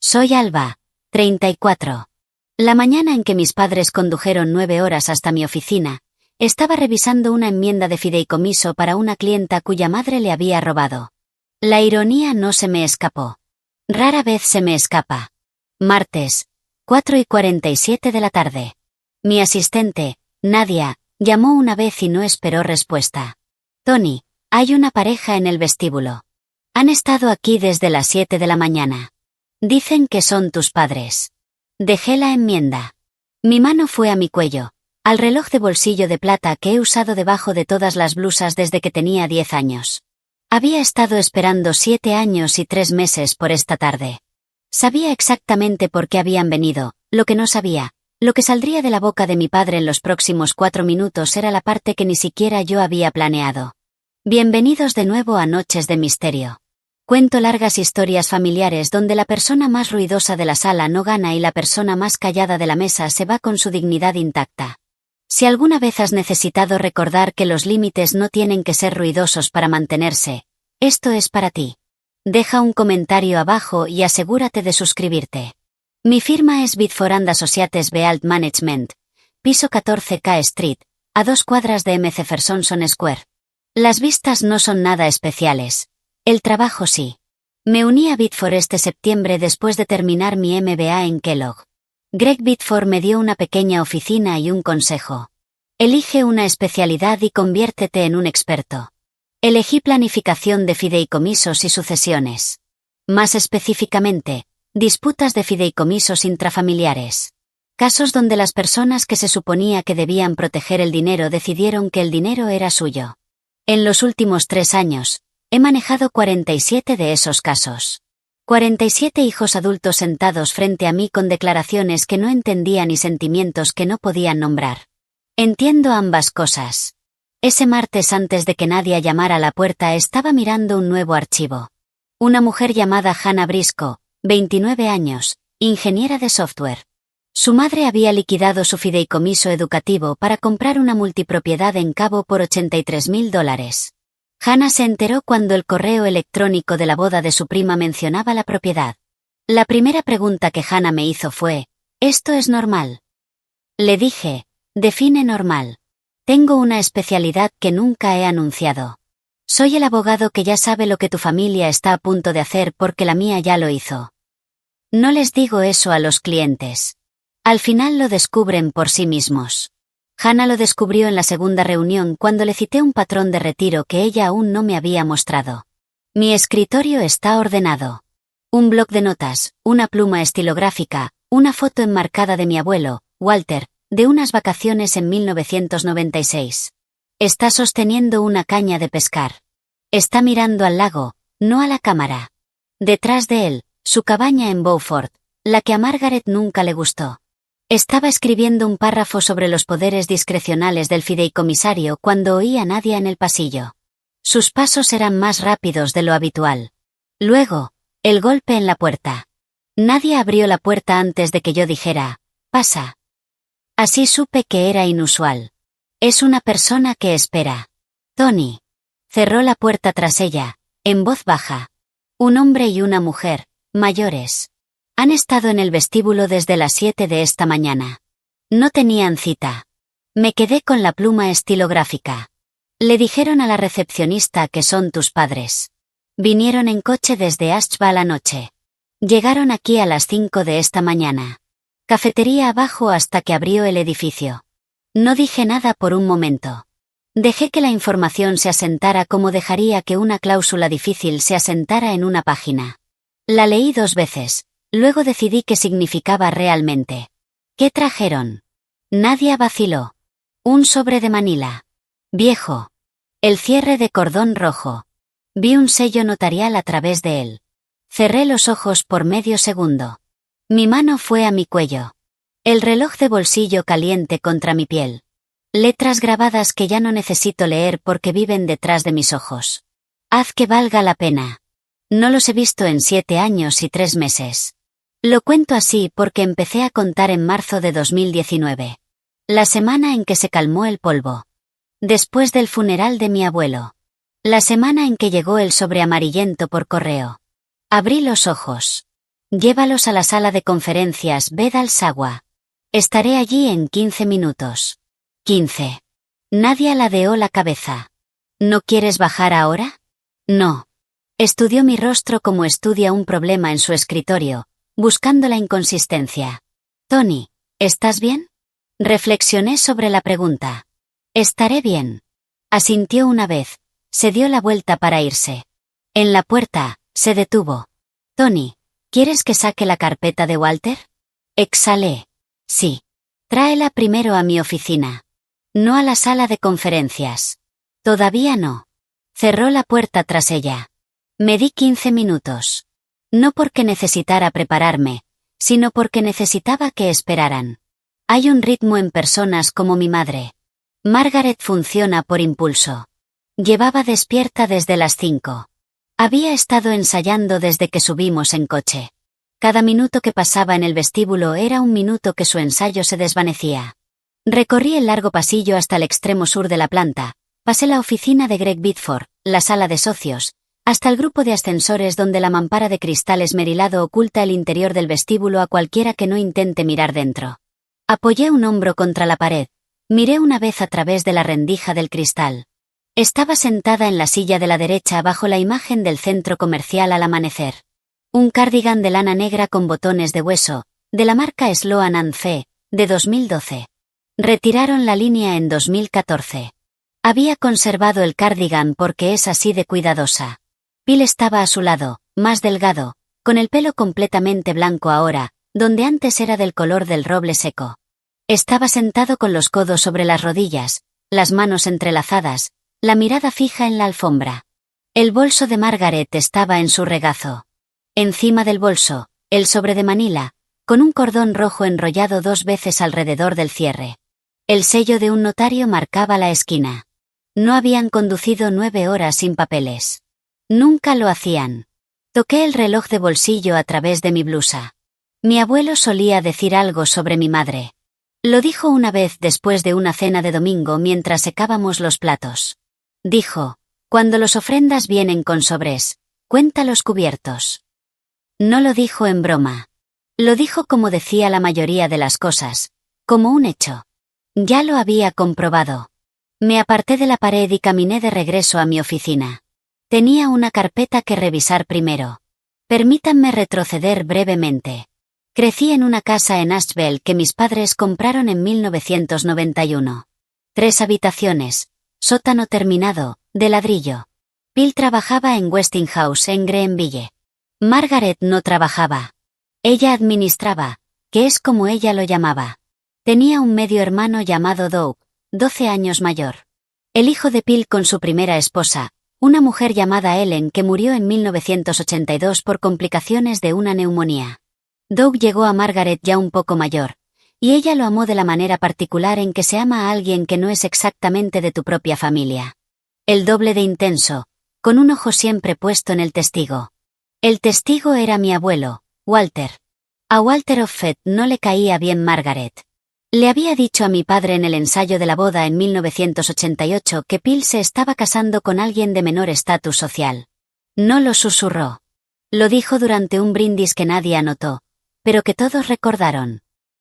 Soy Alba, 34. La mañana en que mis padres condujeron 9 horas hasta mi oficina, estaba revisando una enmienda de fideicomiso para una clienta cuya madre le había robado. La ironía no se me escapó. Rara vez se me escapa. Martes, 4:47 de la tarde. Mi asistente, Nadia, llamó una vez y no esperó respuesta. Tony, hay una pareja en el vestíbulo. Han estado aquí desde las 7 de la mañana. Dicen que son tus padres. Dejé la enmienda. Mi mano fue a mi cuello, al reloj de bolsillo de plata que he usado debajo de todas las blusas desde que tenía 10 años. Había estado esperando 7 años y 3 meses por esta tarde. Sabía exactamente por qué habían venido, lo que no sabía, lo que saldría de la boca de mi padre en los próximos 4 minutos era la parte que ni siquiera yo había planeado. Bienvenidos de nuevo a Noches de Misterio. Cuento largas historias familiares donde la persona más ruidosa de la sala no gana y la persona más callada de la mesa se va con su dignidad intacta. Si alguna vez has necesitado recordar que los límites no tienen que ser ruidosos para mantenerse, esto es para ti. Deja un comentario abajo y asegúrate de suscribirte. Mi firma es Bitford & Associates Wealth Management, piso 14 K Street, a 2 cuadras de M. Jefferson Square. Las vistas no son nada especiales. El trabajo sí. Me uní a Bitford este septiembre después de terminar mi MBA en Kellogg. Greg Bitford me dio una pequeña oficina y un consejo. Elige una especialidad y conviértete en un experto. Elegí planificación de fideicomisos y sucesiones. Más específicamente, disputas de fideicomisos intrafamiliares. Casos donde las personas que se suponía que debían proteger el dinero decidieron que el dinero era suyo. En los últimos 3 años, he manejado 47 de esos casos. 47 hijos adultos sentados frente a mí con declaraciones que no entendían y sentimientos que no podían nombrar. Entiendo ambas cosas. Ese martes antes de que Nadia llamara a la puerta estaba mirando un nuevo archivo. Una mujer llamada Hannah Briscoe, 29 años, ingeniera de software. Su madre había liquidado su fideicomiso educativo para comprar una multipropiedad en Cabo por $83,000. Hannah se enteró cuando el correo electrónico de la boda de su prima mencionaba la propiedad. La primera pregunta que Hannah me hizo fue, ¿esto es normal? Le dije, define normal. Tengo una especialidad que nunca he anunciado. Soy el abogado que ya sabe lo que tu familia está a punto de hacer porque la mía ya lo hizo. No les digo eso a los clientes. Al final lo descubren por sí mismos. Hannah lo descubrió en la segunda reunión cuando le cité un patrón de retiro que ella aún no me había mostrado. Mi escritorio está ordenado. Un bloc de notas, una pluma estilográfica, una foto enmarcada de mi abuelo, Walter, de unas vacaciones en 1996. Está sosteniendo una caña de pescar. Está mirando al lago, no a la cámara. Detrás de él, su cabaña en Beaufort, la que a Margaret nunca le gustó. Estaba escribiendo un párrafo sobre los poderes discrecionales del fideicomisario cuando oí a Nadia en el pasillo. Sus pasos eran más rápidos de lo habitual. Luego, el golpe en la puerta. Nadia abrió la puerta antes de que yo dijera, pasa. Así supe que era inusual. Es una persona que espera. Tony. Cerró la puerta tras ella, en voz baja. Un hombre y una mujer, mayores. Han estado en el vestíbulo desde las 7 de esta mañana. No tenían cita. Me quedé con la pluma estilográfica. Le dijeron a la recepcionista que son tus padres. Vinieron en coche desde Asheville anoche. Llegaron aquí a las 5 de esta mañana. Cafetería abajo hasta que abrió el edificio. No dije nada por un momento. Dejé que la información se asentara como dejaría que una cláusula difícil se asentara en una página. La leí 2 veces. Luego decidí qué significaba realmente. ¿Qué trajeron? Nadia vaciló. Un sobre de Manila. Viejo. El cierre de cordón rojo. Vi un sello notarial a través de él. Cerré los ojos por medio segundo. Mi mano fue a mi cuello. El reloj de bolsillo caliente contra mi piel. Letras grabadas que ya no necesito leer porque viven detrás de mis ojos. Haz que valga la pena. No los he visto en 7 años y 3 meses. Lo cuento así porque empecé a contar en marzo de 2019. La semana en que se calmó el polvo. Después del funeral de mi abuelo. La semana en que llegó el sobre amarillento por correo. Abrí los ojos. Llévalos a la sala de conferencias Ved Al Sawa. Estaré allí en 15 minutos. 15. Nadia ladeó la cabeza. ¿No quieres bajar ahora? No. Estudió mi rostro como estudia un problema en su escritorio, buscando la inconsistencia. Tony, ¿estás bien? Reflexioné sobre la pregunta. Estaré bien. Asintió una vez, se dio la vuelta para irse. En la puerta, se detuvo. Tony, ¿quieres que saque la carpeta de Walter? Exhalé. Sí. Tráela primero a mi oficina. No a la sala de conferencias. Todavía no. Cerró la puerta tras ella. Me di 15 minutos. No porque necesitara prepararme, sino porque necesitaba que esperaran. Hay un ritmo en personas como mi madre. Margaret funciona por impulso. Llevaba despierta desde las 5. Había estado ensayando desde que subimos en coche. Cada minuto que pasaba en el vestíbulo era un minuto que su ensayo se desvanecía. Recorrí el largo pasillo hasta el extremo sur de la planta, pasé la oficina de Greg Bitford, la sala de socios, hasta el grupo de ascensores donde la mampara de cristal esmerilado oculta el interior del vestíbulo a cualquiera que no intente mirar dentro. Apoyé un hombro contra la pared, miré una vez a través de la rendija del cristal. Estaba sentada en la silla de la derecha bajo la imagen del centro comercial al amanecer. Un cardigan de lana negra con botones de hueso, de la marca Sloan & Co., de 2012. Retiraron la línea en 2014. Había conservado el cardigan porque es así de cuidadosa. Bill estaba a su lado, más delgado, con el pelo completamente blanco ahora, donde antes era del color del roble seco. Estaba sentado con los codos sobre las rodillas, las manos entrelazadas, la mirada fija en la alfombra. El bolso de Margaret estaba en su regazo. Encima del bolso, el sobre de Manila, con un cordón rojo enrollado 2 veces alrededor del cierre. El sello de un notario marcaba la esquina. No habían conducido 9 horas sin papeles. Nunca lo hacían. Toqué el reloj de bolsillo a través de mi blusa. Mi abuelo solía decir algo sobre mi madre. Lo dijo una vez después de una cena de domingo mientras secábamos los platos. Dijo, cuando los ofrendas vienen con sobres, cuenta los cubiertos. No lo dijo en broma. Lo dijo como decía la mayoría de las cosas, como un hecho. Ya lo había comprobado. Me aparté de la pared y caminé de regreso a mi oficina. Tenía una carpeta que revisar primero. Permítanme retroceder brevemente. Crecí en una casa en Asheville que mis padres compraron en 1991. 3 habitaciones, sótano terminado, de ladrillo. Bill trabajaba en Westinghouse en Greenville. Margaret no trabajaba. Ella administraba, que es como ella lo llamaba. Tenía un medio hermano llamado Doug, 12 años mayor. El hijo de Bill con su primera esposa, una mujer llamada Ellen que murió en 1982 por complicaciones de una neumonía. Doug llegó a Margaret ya un poco mayor, y ella lo amó de la manera particular en que se ama a alguien que no es exactamente de tu propia familia. El doble de intenso, con un ojo siempre puesto en el testigo. El testigo era mi abuelo, Walter. A Walter Offet no le caía bien Margaret. Le había dicho a mi padre en el ensayo de la boda en 1988 que Bill se estaba casando con alguien de menor estatus social. No lo susurró. Lo dijo durante un brindis que nadie anotó, pero que todos recordaron.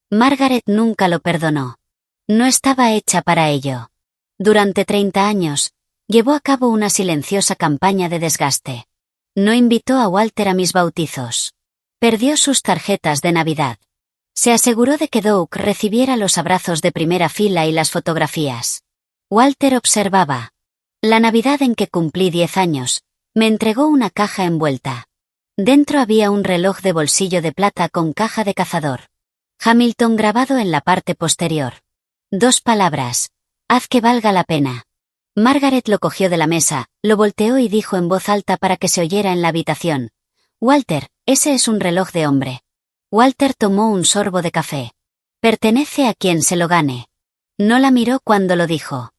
Margaret nunca lo perdonó. No estaba hecha para ello. Durante 30 años, llevó a cabo una silenciosa campaña de desgaste. No invitó a Walter a mis bautizos. Perdió sus tarjetas de Navidad. Se aseguró de que Doug recibiera los abrazos de primera fila y las fotografías. Walter observaba. La Navidad en que cumplí 10 años, me entregó una caja envuelta. Dentro había un reloj de bolsillo de plata con caja de cazador. Hamilton grabado en la parte posterior. 2 palabras. Haz que valga la pena. Margaret lo cogió de la mesa, lo volteó y dijo en voz alta para que se oyera en la habitación. Walter, ese es un reloj de hombre. Walter tomó un sorbo de café. Pertenece a quien se lo gane. No la miró cuando lo dijo.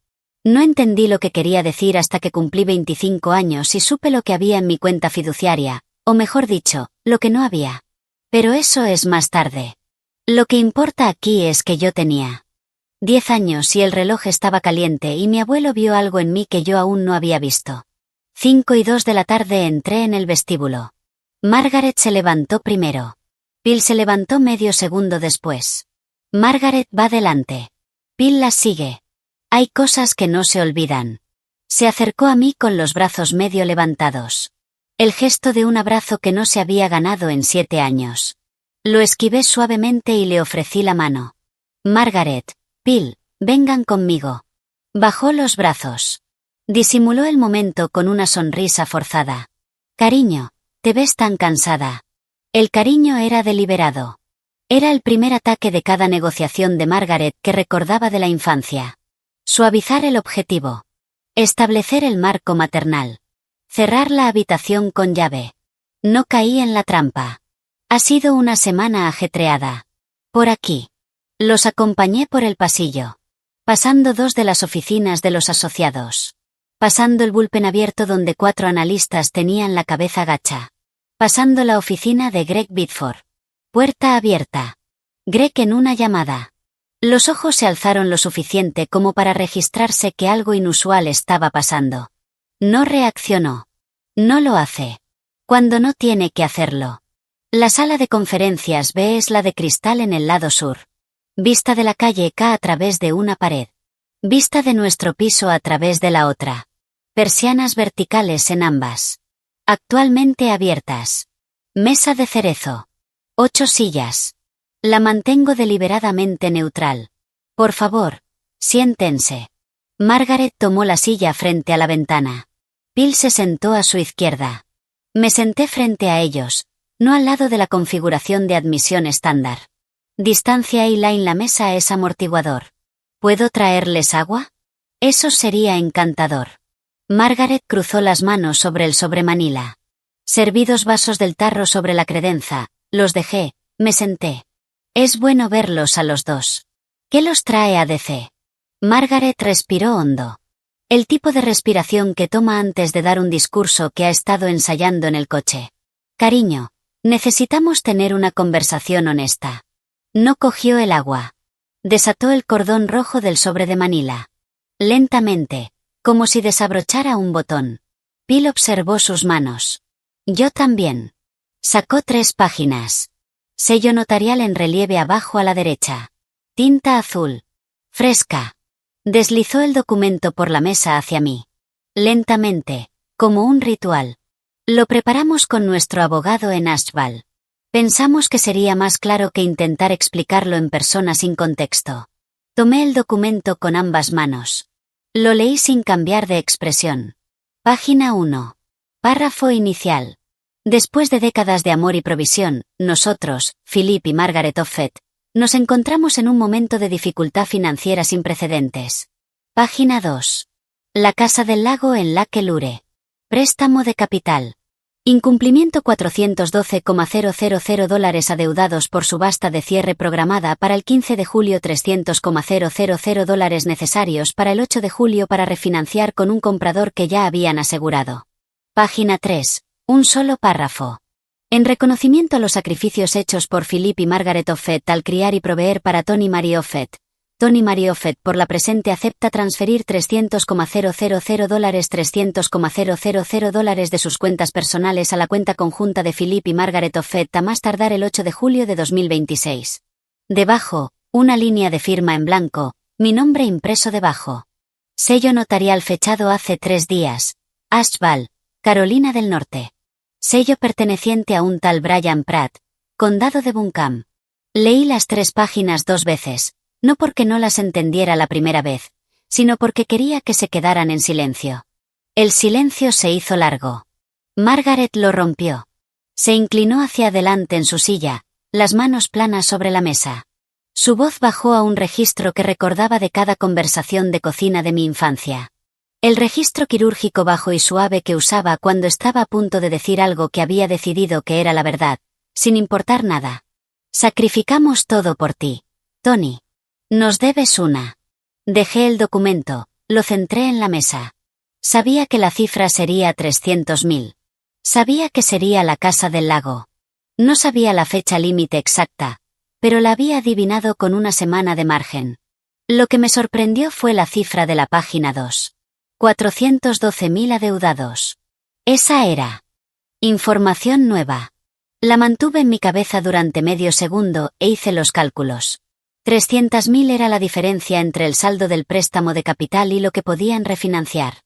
No entendí lo que quería decir hasta que cumplí 25 años y supe lo que había en mi cuenta fiduciaria, o mejor dicho, lo que no había. Pero eso es más tarde. Lo que importa aquí es que yo tenía 10 años y el reloj estaba caliente y mi abuelo vio algo en mí que yo aún no había visto. 5:02 de la tarde entré en el vestíbulo. Margaret se levantó primero. Phil se levantó medio segundo después. Margaret va delante. Phil la sigue. Hay cosas que no se olvidan. Se acercó a mí con los brazos medio levantados. El gesto de un abrazo que no se había ganado en 7 años. Lo esquivé suavemente y le ofrecí la mano. Margaret, Phil, vengan conmigo. Bajó los brazos. Disimuló el momento con una sonrisa forzada. Cariño, te ves tan cansada. El cariño era deliberado. Era el primer ataque de cada negociación de Margaret que recordaba de la infancia. Suavizar el objetivo. Establecer el marco maternal. Cerrar la habitación con llave. No caí en la trampa. Ha sido una semana ajetreada. Por aquí. Los acompañé por el pasillo. Pasando 2 de las oficinas de los asociados. Pasando el bullpen abierto donde 4 analistas tenían la cabeza gacha. Pasando la oficina de Greg Biddeford. Puerta abierta. Greg en una llamada. Los ojos se alzaron lo suficiente como para registrarse que algo inusual estaba pasando. No reaccionó. No lo hace. Cuando no tiene que hacerlo. La sala de conferencias B es la de cristal en el lado sur. Vista de la calle K a través de una pared. Vista de nuestro piso a través de la otra. Persianas verticales en ambas. Actualmente abiertas. Mesa de cerezo. 8 sillas. La mantengo deliberadamente neutral. Por favor, siéntense. Margaret tomó la silla frente a la ventana. Phil se sentó a su izquierda. Me senté frente a ellos, no al lado de la configuración de admisión estándar. Distancia y line, la mesa es amortiguador. ¿Puedo traerles agua? Eso sería encantador. Margaret cruzó las manos sobre el sobremanila. Serví 2 vasos del tarro sobre la credenza, los dejé, me senté. Es bueno verlos a los dos. ¿Qué los trae a DC? Margaret respiró hondo. El tipo de respiración que toma antes de dar un discurso que ha estado ensayando en el coche. Cariño, necesitamos tener una conversación honesta. No cogió el agua. Desató el cordón rojo del sobre de Manila. Lentamente, como si desabrochara un botón. Phil observó sus manos. Yo también. Sacó 3 páginas. Sello notarial en relieve abajo a la derecha. Tinta azul. Fresca. Deslizó el documento por la mesa hacia mí. Lentamente, como un ritual. Lo preparamos con nuestro abogado en Asheville. Pensamos que sería más claro que intentar explicarlo en persona sin contexto. Tomé el documento con ambas manos. Lo leí sin cambiar de expresión. Página 1. Párrafo inicial. Después de décadas de amor y provisión, nosotros, Philip y Margaret Offett, nos encontramos en un momento de dificultad financiera sin precedentes. Página 2. La Casa del Lago en Lake Lure. Préstamo de capital. Incumplimiento $412,000 adeudados por subasta de cierre programada para el 15 de julio $300,000 necesarios para el 8 de julio para refinanciar con un comprador que ya habían asegurado. Página 3. Un solo párrafo. En reconocimiento a los sacrificios hechos por Philip y Margaret Offett al criar y proveer para Tony Mary Offett, Tony Mary Offett por la presente acepta transferir $300,000 de sus cuentas personales a la cuenta conjunta de Philip y Margaret Offett a más tardar el 8 de julio de 2026. Debajo, una línea de firma en blanco, mi nombre impreso debajo. Sello notarial fechado hace 3 días. Asheville, Carolina del Norte. Sello perteneciente a un tal Brian Pratt, Condado de Buncombe. Leí las 3 páginas 2 veces, no porque no las entendiera la primera vez, sino porque quería que se quedaran en silencio. El silencio se hizo largo. Margaret lo rompió. Se inclinó hacia adelante en su silla, las manos planas sobre la mesa. Su voz bajó a un registro que recordaba de cada conversación de cocina de mi infancia. El registro quirúrgico bajo y suave que usaba cuando estaba a punto de decir algo que había decidido que era la verdad, sin importar nada. Sacrificamos todo por ti, Tony. Nos debes una. Dejé el documento, lo centré en la mesa. Sabía que la cifra sería 300.000. Sabía que sería la Casa del Lago. No sabía la fecha límite exacta, pero la había adivinado con una semana de margen. Lo que me sorprendió fue la cifra de la página 2. 412.000 adeudados. Esa era. Información nueva. La mantuve en mi cabeza durante medio segundo e hice los cálculos. 300.000 era la diferencia entre el saldo del préstamo de capital y lo que podían refinanciar.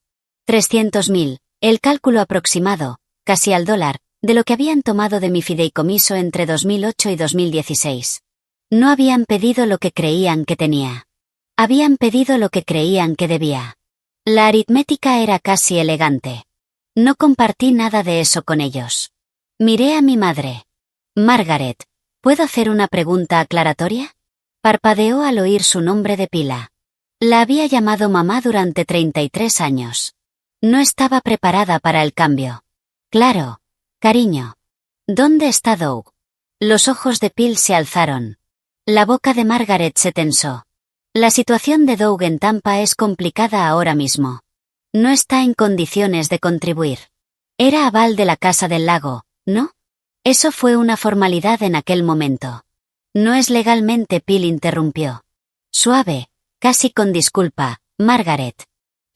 300.000, el cálculo aproximado, casi al dólar, de lo que habían tomado de mi fideicomiso entre 2008 y 2016. No habían pedido lo que creían que tenía. Habían pedido lo que creían que debía. La aritmética era casi elegante. No compartí nada de eso con ellos. Miré a mi madre. Margaret, ¿puedo hacer una pregunta aclaratoria? Parpadeó al oír su nombre de pila. La había llamado mamá durante 33 años. No estaba preparada para el cambio. Claro, cariño. ¿Dónde está Doug? Los ojos de Pil se alzaron. La boca de Margaret se tensó. La situación de Doug en Tampa es complicada ahora mismo. No está en condiciones de contribuir. Era aval de la Casa del Lago, ¿no? Eso fue una formalidad en aquel momento. No es legalmente, Pil interrumpió. Suave, casi con disculpa, Margaret.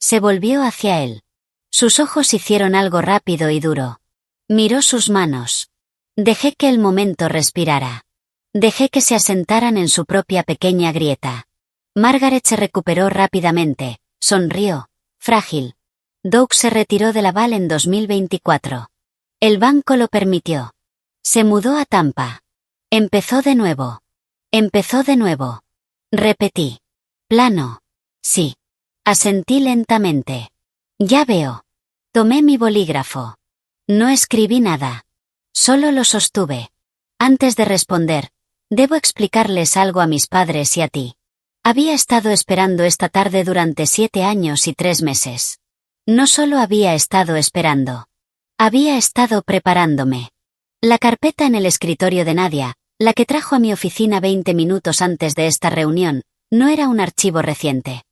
Se volvió hacia él. Sus ojos hicieron algo rápido y duro. Miró sus manos. Dejé que el momento respirara. Dejé que se asentaran en su propia pequeña grieta. Margaret se recuperó rápidamente, sonrió, frágil. Doug se retiró del aval en 2024. El banco lo permitió. Se mudó a Tampa. Empezó de nuevo. Empezó de nuevo. Repetí. Plano. Sí. Asentí lentamente. Ya veo. Tomé mi bolígrafo. No escribí nada. Solo lo sostuve. Antes de responder, debo explicarles algo a mis padres y a ti. Había estado esperando esta tarde durante 7 años y 3 meses. No solo había estado esperando. Había estado preparándome. La carpeta en el escritorio de Nadia, la que trajo a mi oficina 20 minutos antes de esta reunión, no era un archivo reciente.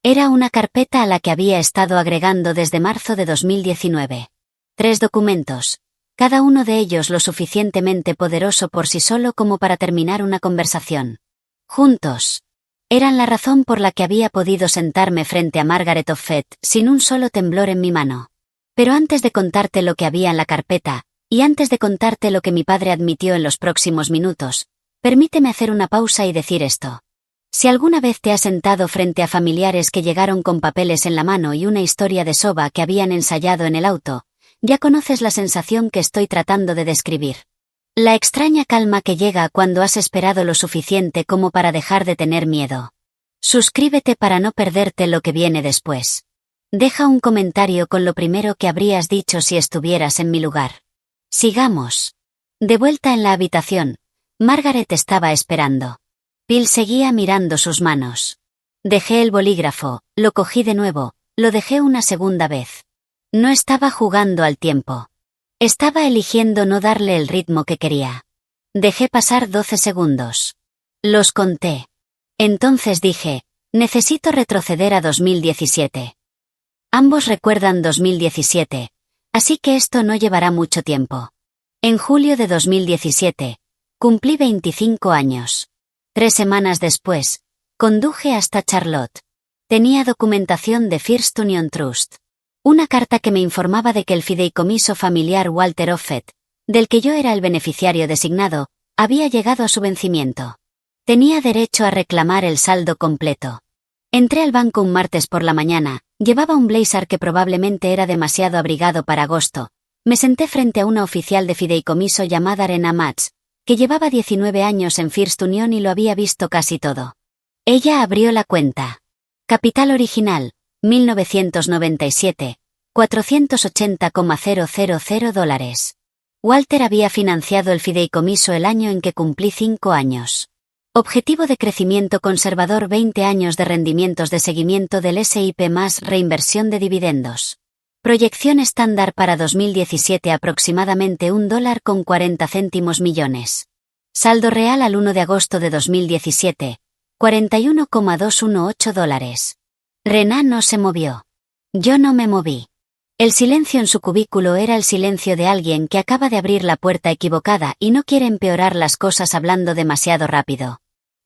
Era una carpeta a la que había estado agregando desde marzo de 2019. 3 documentos, cada uno de ellos lo suficientemente poderoso por sí solo como para terminar una conversación. Juntos. Eran la razón por la que había podido sentarme frente a Margaret Offett sin un solo temblor en mi mano. Pero antes de contarte lo que había en la carpeta, y antes de contarte lo que mi padre admitió en los próximos minutos, permíteme hacer una pausa y decir esto. Si alguna vez te has sentado frente a familiares que llegaron con papeles en la mano y una historia de soba que habían ensayado en el auto, ya conoces la sensación que estoy tratando de describir. La extraña calma que llega cuando has esperado lo suficiente como para dejar de tener miedo. Suscríbete para no perderte lo que viene después. Deja un comentario con lo primero que habrías dicho si estuvieras en mi lugar. Sigamos. De vuelta en la habitación, Margaret estaba esperando. Pil seguía mirando sus manos. Dejé el bolígrafo, lo cogí de nuevo, lo dejé una segunda vez. No estaba jugando al tiempo. Estaba eligiendo no darle el ritmo que quería. Dejé pasar 12 segundos. Los conté. Entonces dije, necesito retroceder a 2017. Ambos recuerdan 2017. Así que esto no llevará mucho tiempo. En julio de 2017, cumplí 25 años. 3 semanas después, conduje hasta Charlotte. Tenía documentación de First Union Trust. Una carta que me informaba de que el fideicomiso familiar Walter Offett, del que yo era el beneficiario designado, había llegado a su vencimiento. Tenía derecho a reclamar el saldo completo. Entré al banco un martes por la mañana, llevaba un blazer que probablemente era demasiado abrigado para agosto. Me senté frente a una oficial de fideicomiso llamada Rena Matz, que llevaba 19 años en First Union y lo había visto casi todo. Ella abrió la cuenta. Capital original, 1997, $480,000. Walter había financiado el fideicomiso el año en que cumplí 5 años. Objetivo de crecimiento conservador 20 años de rendimientos de seguimiento del S&P más reinversión de dividendos. Proyección estándar para 2017 aproximadamente $1,40 millones. Saldo real al 1 de agosto de 2017, $41,218. Rená no se movió. Yo no me moví. El silencio en su cubículo era el silencio de alguien que acaba de abrir la puerta equivocada y no quiere empeorar las cosas hablando demasiado rápido.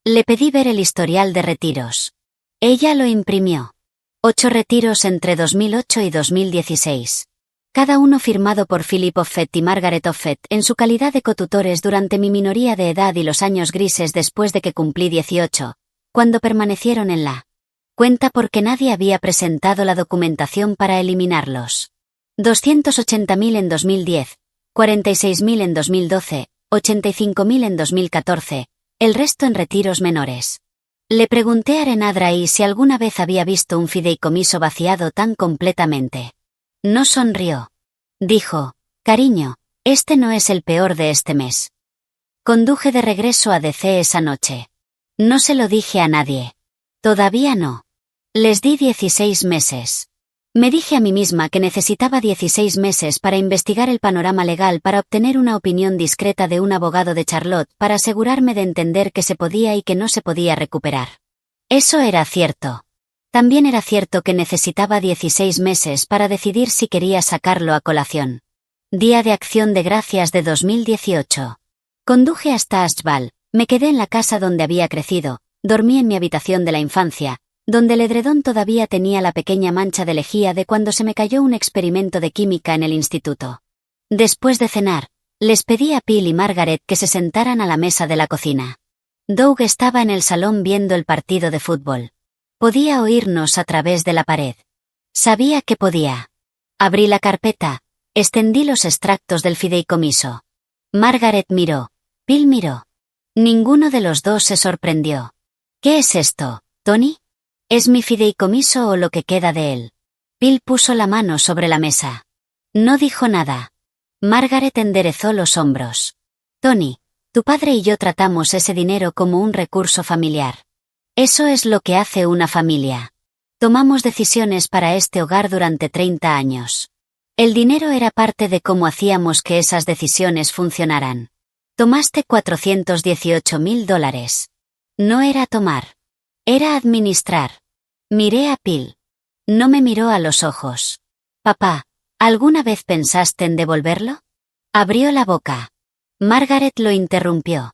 Le pedí ver el historial de retiros. Ella lo imprimió. 8 retiros entre 2008 y 2016. cada uno firmado por Philip Offett y Margaret Offett en su calidad de cotutores durante mi minoría de edad y los años grises después de que cumplí 18, cuando permanecieron en la cuenta porque nadie había presentado la documentación para eliminarlos. 280.000 en 2010, 46.000 en 2012, 85.000 en 2014, el resto en retiros menores. Le pregunté a Arenadrai si alguna vez había visto un fideicomiso vaciado tan completamente. No sonrió. Dijo, cariño, este no es el peor de este mes. Conduje de regreso a DC esa noche. No se lo dije a nadie. Todavía no. Les di 16 meses. Me dije a mí misma que necesitaba 16 meses para investigar el panorama legal para obtener una opinión discreta de un abogado de Charlotte para asegurarme de entender que se podía y que no se podía recuperar. Eso era cierto. También era cierto que necesitaba 16 meses para decidir si quería sacarlo a colación. Día de Acción de Gracias de 2018. Conduje hasta Ashval, me quedé en la casa donde había crecido, dormí en mi habitación de la infancia, donde el edredón todavía tenía la pequeña mancha de lejía de cuando se me cayó un experimento de química en el instituto. Después de cenar, les pedí a Phil y Margaret que se sentaran a la mesa de la cocina. Doug estaba en el salón viendo el partido de fútbol. Podía oírnos a través de la pared. Sabía que podía. Abrí la carpeta, extendí los extractos del fideicomiso. Margaret miró, Phil miró. Ninguno de los dos se sorprendió. ¿Qué es esto, Tony? ¿Es mi fideicomiso o lo que queda de él? Phil puso la mano sobre la mesa. No dijo nada. Margaret enderezó los hombros. Tony, tu padre y yo tratamos ese dinero como un recurso familiar. Eso es lo que hace una familia. Tomamos decisiones para este hogar durante 30 años. El dinero era parte de cómo hacíamos que esas decisiones funcionaran. Tomaste $418.000. No era tomar. Era administrar. Miré a Phil. No me miró a los ojos. Papá, ¿alguna vez pensaste en devolverlo? Abrió la boca. Margaret lo interrumpió.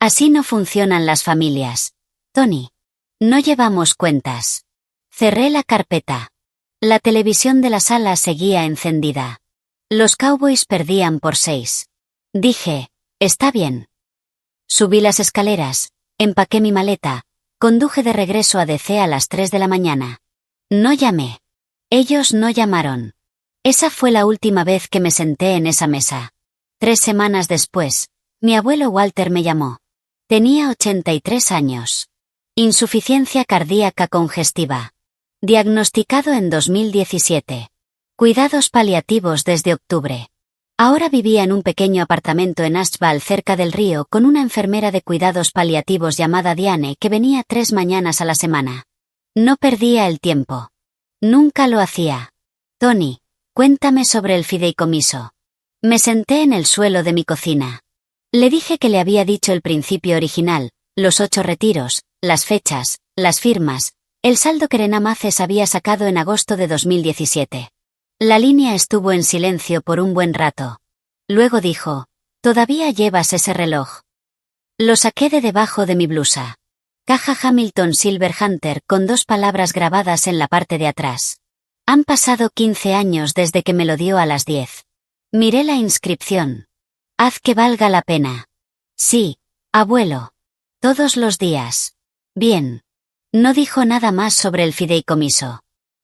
Así no funcionan las familias. Tony. No llevamos cuentas. Cerré la carpeta. La televisión de la sala seguía encendida. Los Cowboys perdían por 6. Dije, está bien. Subí las escaleras, empaqué mi maleta, conduje de regreso a DC a las 3 de la mañana. No llamé. Ellos no llamaron. Esa fue la última vez que me senté en esa mesa. 3 semanas después, mi abuelo Walter me llamó. Tenía 83 años. Insuficiencia cardíaca congestiva. Diagnosticado en 2017. Cuidados paliativos desde octubre. Ahora vivía en un pequeño apartamento en Ashval cerca del río con una enfermera de cuidados paliativos llamada Diane que venía 3 mañanas a la semana. No perdía el tiempo. Nunca lo hacía. Tony, cuéntame sobre el fideicomiso. Me senté en el suelo de mi cocina. Le dije que le había dicho el principio original, los 8 retiros, las fechas, las firmas, el saldo que Renamaces había sacado en agosto de 2017. La línea estuvo en silencio por un buen rato. Luego dijo, ¿todavía llevas ese reloj? Lo saqué de debajo de mi blusa. Caja Hamilton Silver Hunter con 2 palabras grabadas en la parte de atrás. Han pasado 15 años desde que me lo dio a las 10. Miré la inscripción. Haz que valga la pena. Sí, abuelo. Todos los días. Bien. No dijo nada más sobre el fideicomiso.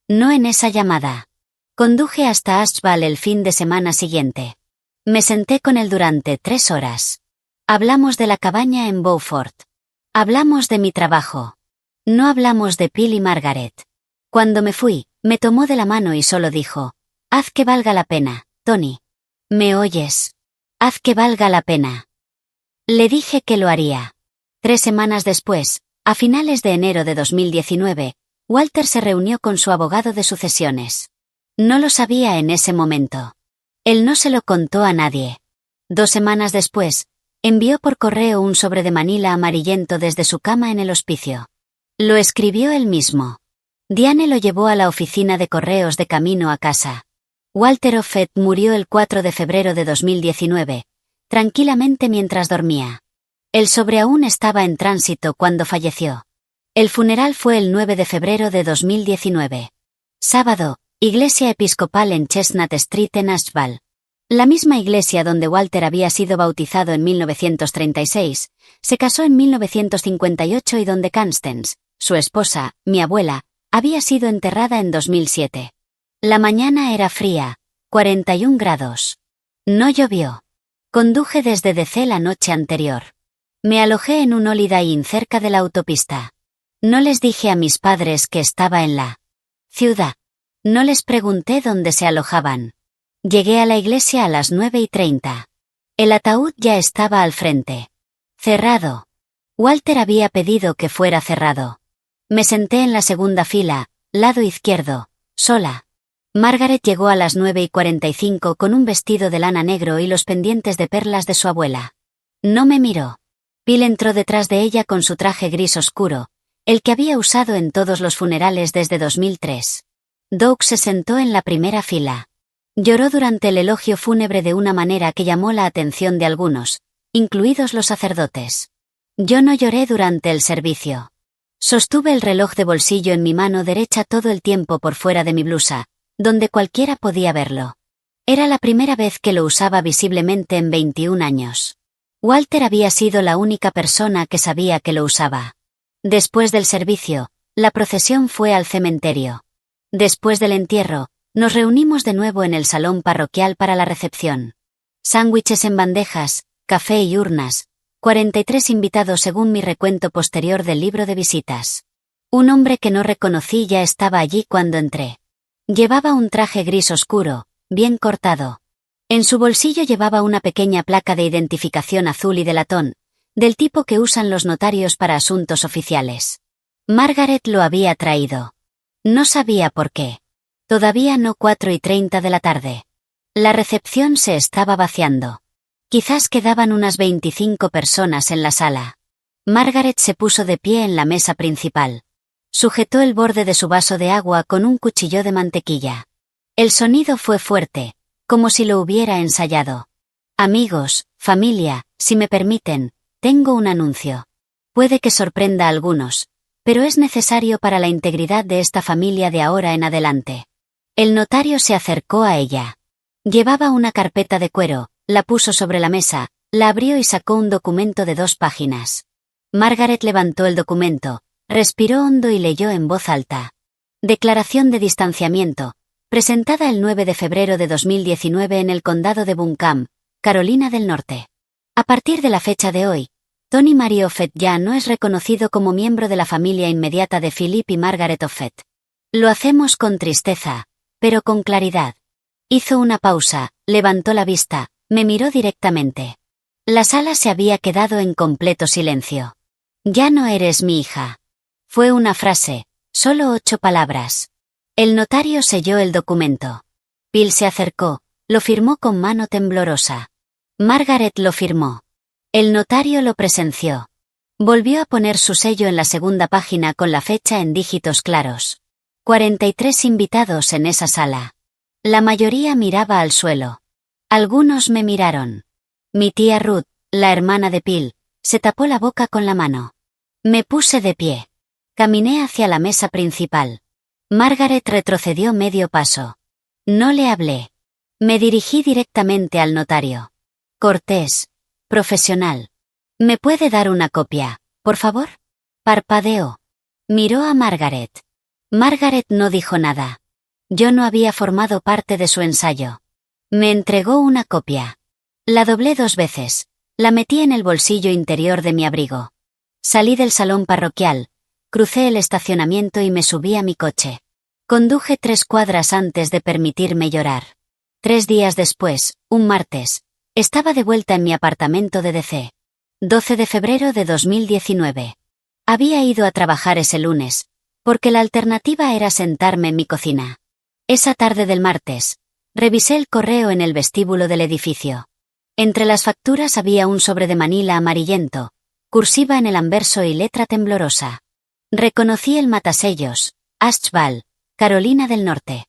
No en esa llamada. Conduje hasta Ashval el fin de semana siguiente. Me senté con él durante 3 horas. Hablamos de la cabaña en Beaufort. Hablamos de mi trabajo. No hablamos de Phil y Margaret. Cuando me fui, me tomó de la mano y solo dijo, haz que valga la pena, Tony. ¿Me oyes? Haz que valga la pena. Le dije que lo haría. 3 semanas después, a finales de enero de 2019, Walter se reunió con su abogado de sucesiones. No lo sabía en ese momento. Él no se lo contó a nadie. 2 semanas después, envió por correo un sobre de Manila amarillento desde su cama en el hospicio. Lo escribió él mismo. Diane lo llevó a la oficina de correos de camino a casa. Walter Offett murió el 4 de febrero de 2019, tranquilamente mientras dormía. El sobre aún estaba en tránsito cuando falleció. El funeral fue el 9 de febrero de 2019. Sábado, Iglesia episcopal en Chestnut Street en Asheville. La misma iglesia donde Walter había sido bautizado en 1936, se casó en 1958 y donde Constance, su esposa, mi abuela, había sido enterrada en 2007. La mañana era fría, 41 grados. No llovió. Conduje desde DC la noche anterior. Me alojé en un Holiday Inn cerca de la autopista. No les dije a mis padres que estaba en la ciudad. No les pregunté dónde se alojaban. Llegué a la iglesia a las 9:30. El ataúd ya estaba al frente. Cerrado. Walter había pedido que fuera cerrado. Me senté en la segunda fila, lado izquierdo, sola. Margaret llegó a las 9:45 con un vestido de lana negro y los pendientes de perlas de su abuela. No me miró. Bill entró detrás de ella con su traje gris oscuro, el que había usado en todos los funerales desde 2003. Doug se sentó en la primera fila. Lloró durante el elogio fúnebre de una manera que llamó la atención de algunos, incluidos los sacerdotes. Yo no lloré durante el servicio. Sostuve el reloj de bolsillo en mi mano derecha todo el tiempo por fuera de mi blusa, donde cualquiera podía verlo. Era la primera vez que lo usaba visiblemente en 21 años. Walter había sido la única persona que sabía que lo usaba. Después del servicio, la procesión fue al cementerio. Después del entierro, nos reunimos de nuevo en el salón parroquial para la recepción. Sándwiches en bandejas, café y urnas, 43 invitados según mi recuento posterior del libro de visitas. Un hombre que no reconocí ya estaba allí cuando entré. Llevaba un traje gris oscuro, bien cortado. En su bolsillo llevaba una pequeña placa de identificación azul y de latón, del tipo que usan los notarios para asuntos oficiales. Margaret lo había traído. No sabía por qué. Todavía no 4:30 de la tarde. La recepción se estaba vaciando. Quizás quedaban unas 25 personas en la sala. Margaret se puso de pie en la mesa principal. Sujetó el borde de su vaso de agua con un cuchillo de mantequilla. El sonido fue fuerte, como si lo hubiera ensayado. Amigos, familia, si me permiten, tengo un anuncio. Puede que sorprenda a algunos, pero es necesario para la integridad de esta familia de ahora en adelante. El notario se acercó a ella. Llevaba una carpeta de cuero, la puso sobre la mesa, la abrió y sacó un documento de 2 páginas. Margaret levantó el documento, respiró hondo y leyó en voz alta. Declaración de distanciamiento, presentada el 9 de febrero de 2019 en el condado de Buncombe, Carolina del Norte. A partir de la fecha de hoy, Tony Mary Offett ya no es reconocido como miembro de la familia inmediata de Philip y Margaret Offett. Lo hacemos con tristeza, pero con claridad. Hizo una pausa, levantó la vista, me miró directamente. La sala se había quedado en completo silencio. Ya no eres mi hija. Fue una frase, solo 8 palabras. El notario selló el documento. Bill se acercó, lo firmó con mano temblorosa. Margaret lo firmó. El notario lo presenció. Volvió a poner su sello en la segunda página con la fecha en dígitos claros. 43 invitados en esa sala. La mayoría miraba al suelo. Algunos me miraron. Mi tía Ruth, la hermana de Bill, se tapó la boca con la mano. Me puse de pie. Caminé hacia la mesa principal. Margaret retrocedió medio paso. No le hablé. Me dirigí directamente al notario. Cortés. Profesional. ¿Me puede dar una copia, por favor? Parpadeó. Miró a Margaret. Margaret no dijo nada. Yo no había formado parte de su ensayo. Me entregó una copia. La doblé 2 veces. La metí en el bolsillo interior de mi abrigo. Salí del salón parroquial, crucé el estacionamiento y me subí a mi coche. Conduje 3 cuadras antes de permitirme llorar. 3 días después, un martes, estaba de vuelta en mi apartamento de DC. 12 de febrero de 2019. Había ido a trabajar ese lunes, porque la alternativa era sentarme en mi cocina. Esa tarde del martes, revisé el correo en el vestíbulo del edificio. Entre las facturas había un sobre de manila amarillento, cursiva en el anverso y letra temblorosa. Reconocí el matasellos, Asheville, Carolina del Norte.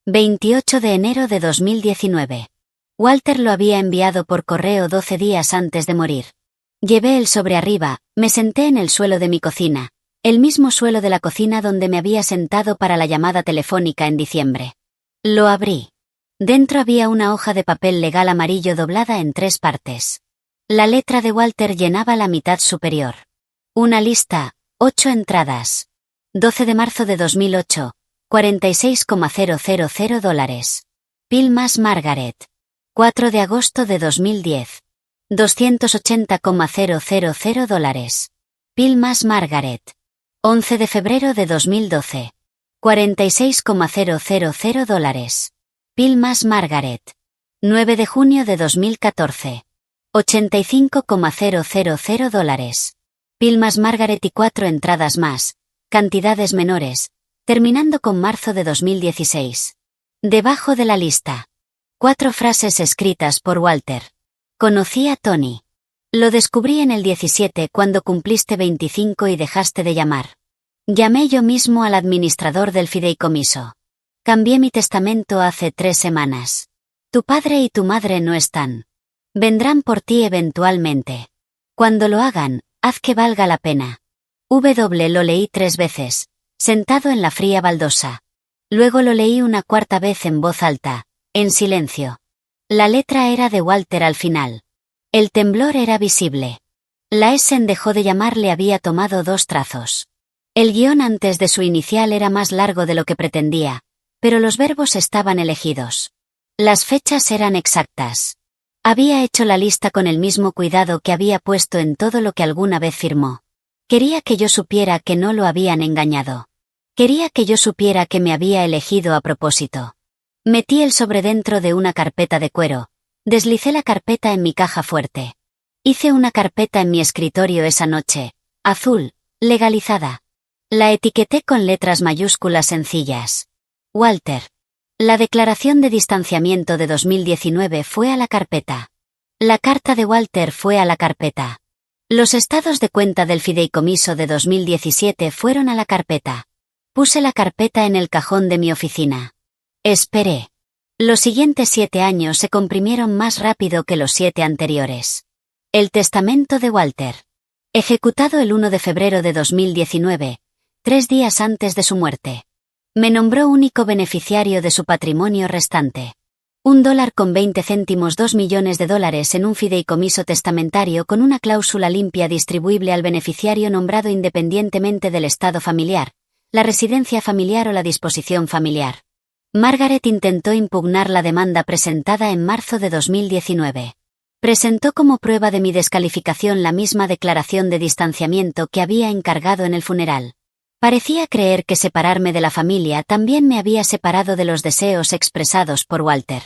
28 de enero de 2019. Walter lo había enviado por correo 12 días antes de morir. Llevé el sobre arriba, me senté en el suelo de mi cocina, el mismo suelo de la cocina donde me había sentado para la llamada telefónica en diciembre. Lo abrí. Dentro había una hoja de papel legal amarillo doblada en 3 partes. La letra de Walter llenaba la mitad superior. Una lista, 8 entradas. 12 de marzo de 2008, $46,000. Bill más Margaret. 4 de agosto de 2010. $280,000. Bill más Margaret. 11 de febrero de 2012. $46,000. Bill más Margaret. 9 de junio de 2014. $85,000. Bill más Margaret y 4 entradas más, cantidades menores, terminando con marzo de 2016. Debajo de la lista. 4 frases escritas por Walter. Conocí a Tony. Lo descubrí en el 17 cuando cumpliste 25 y dejaste de llamar. Llamé yo mismo al administrador del fideicomiso. Cambié mi testamento hace 3 semanas. Tu padre y tu madre no están. Vendrán por ti eventualmente. Cuando lo hagan, haz que valga la pena. Lo leí 3 veces, sentado en la fría baldosa. Luego lo leí una 4ª vez en voz alta, en silencio. La letra era de Walter al final. El temblor era visible. La S en dejó de llamar le había tomado 2 trazos. El guión antes de su inicial era más largo de lo que pretendía, pero los verbos estaban elegidos. Las fechas eran exactas. Había hecho la lista con el mismo cuidado que había puesto en todo lo que alguna vez firmó. Quería que yo supiera que no lo habían engañado. Quería que yo supiera que me había elegido a propósito. Metí el sobre dentro de una carpeta de cuero. Deslicé la carpeta en mi caja fuerte. Hice una carpeta en mi escritorio esa noche, azul, legalizada. La etiqueté con letras mayúsculas sencillas. Walter. La declaración de distanciamiento de 2019 fue a la carpeta. La carta de Walter fue a la carpeta. Los estados de cuenta del fideicomiso de 2017 fueron a la carpeta. Puse la carpeta en el cajón de mi oficina. Esperé. Los siguientes 7 años se comprimieron más rápido que los 7 anteriores. El testamento de Walter. Ejecutado el 1 de febrero de 2019, 3 días antes de su muerte. Me nombró único beneficiario de su patrimonio restante. $1.20, 2 millones de dólares en un fideicomiso testamentario con una cláusula limpia distribuible al beneficiario nombrado independientemente del estado familiar, la residencia familiar o la disposición familiar. Margaret intentó impugnar la demanda presentada en marzo de 2019. Presentó como prueba de mi descalificación la misma declaración de distanciamiento que había encargado en el funeral. Parecía creer que separarme de la familia también me había separado de los deseos expresados por Walter.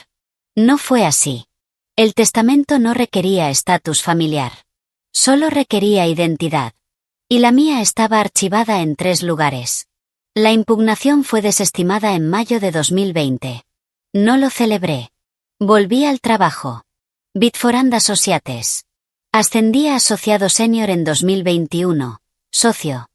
No fue así. El testamento no requería estatus familiar. Solo requería identidad. Y la mía estaba archivada en 3 lugares. La impugnación fue desestimada en mayo de 2020. No lo celebré. Volví al trabajo. Bitforand Associates. Ascendí a asociado senior en 2021. Socio.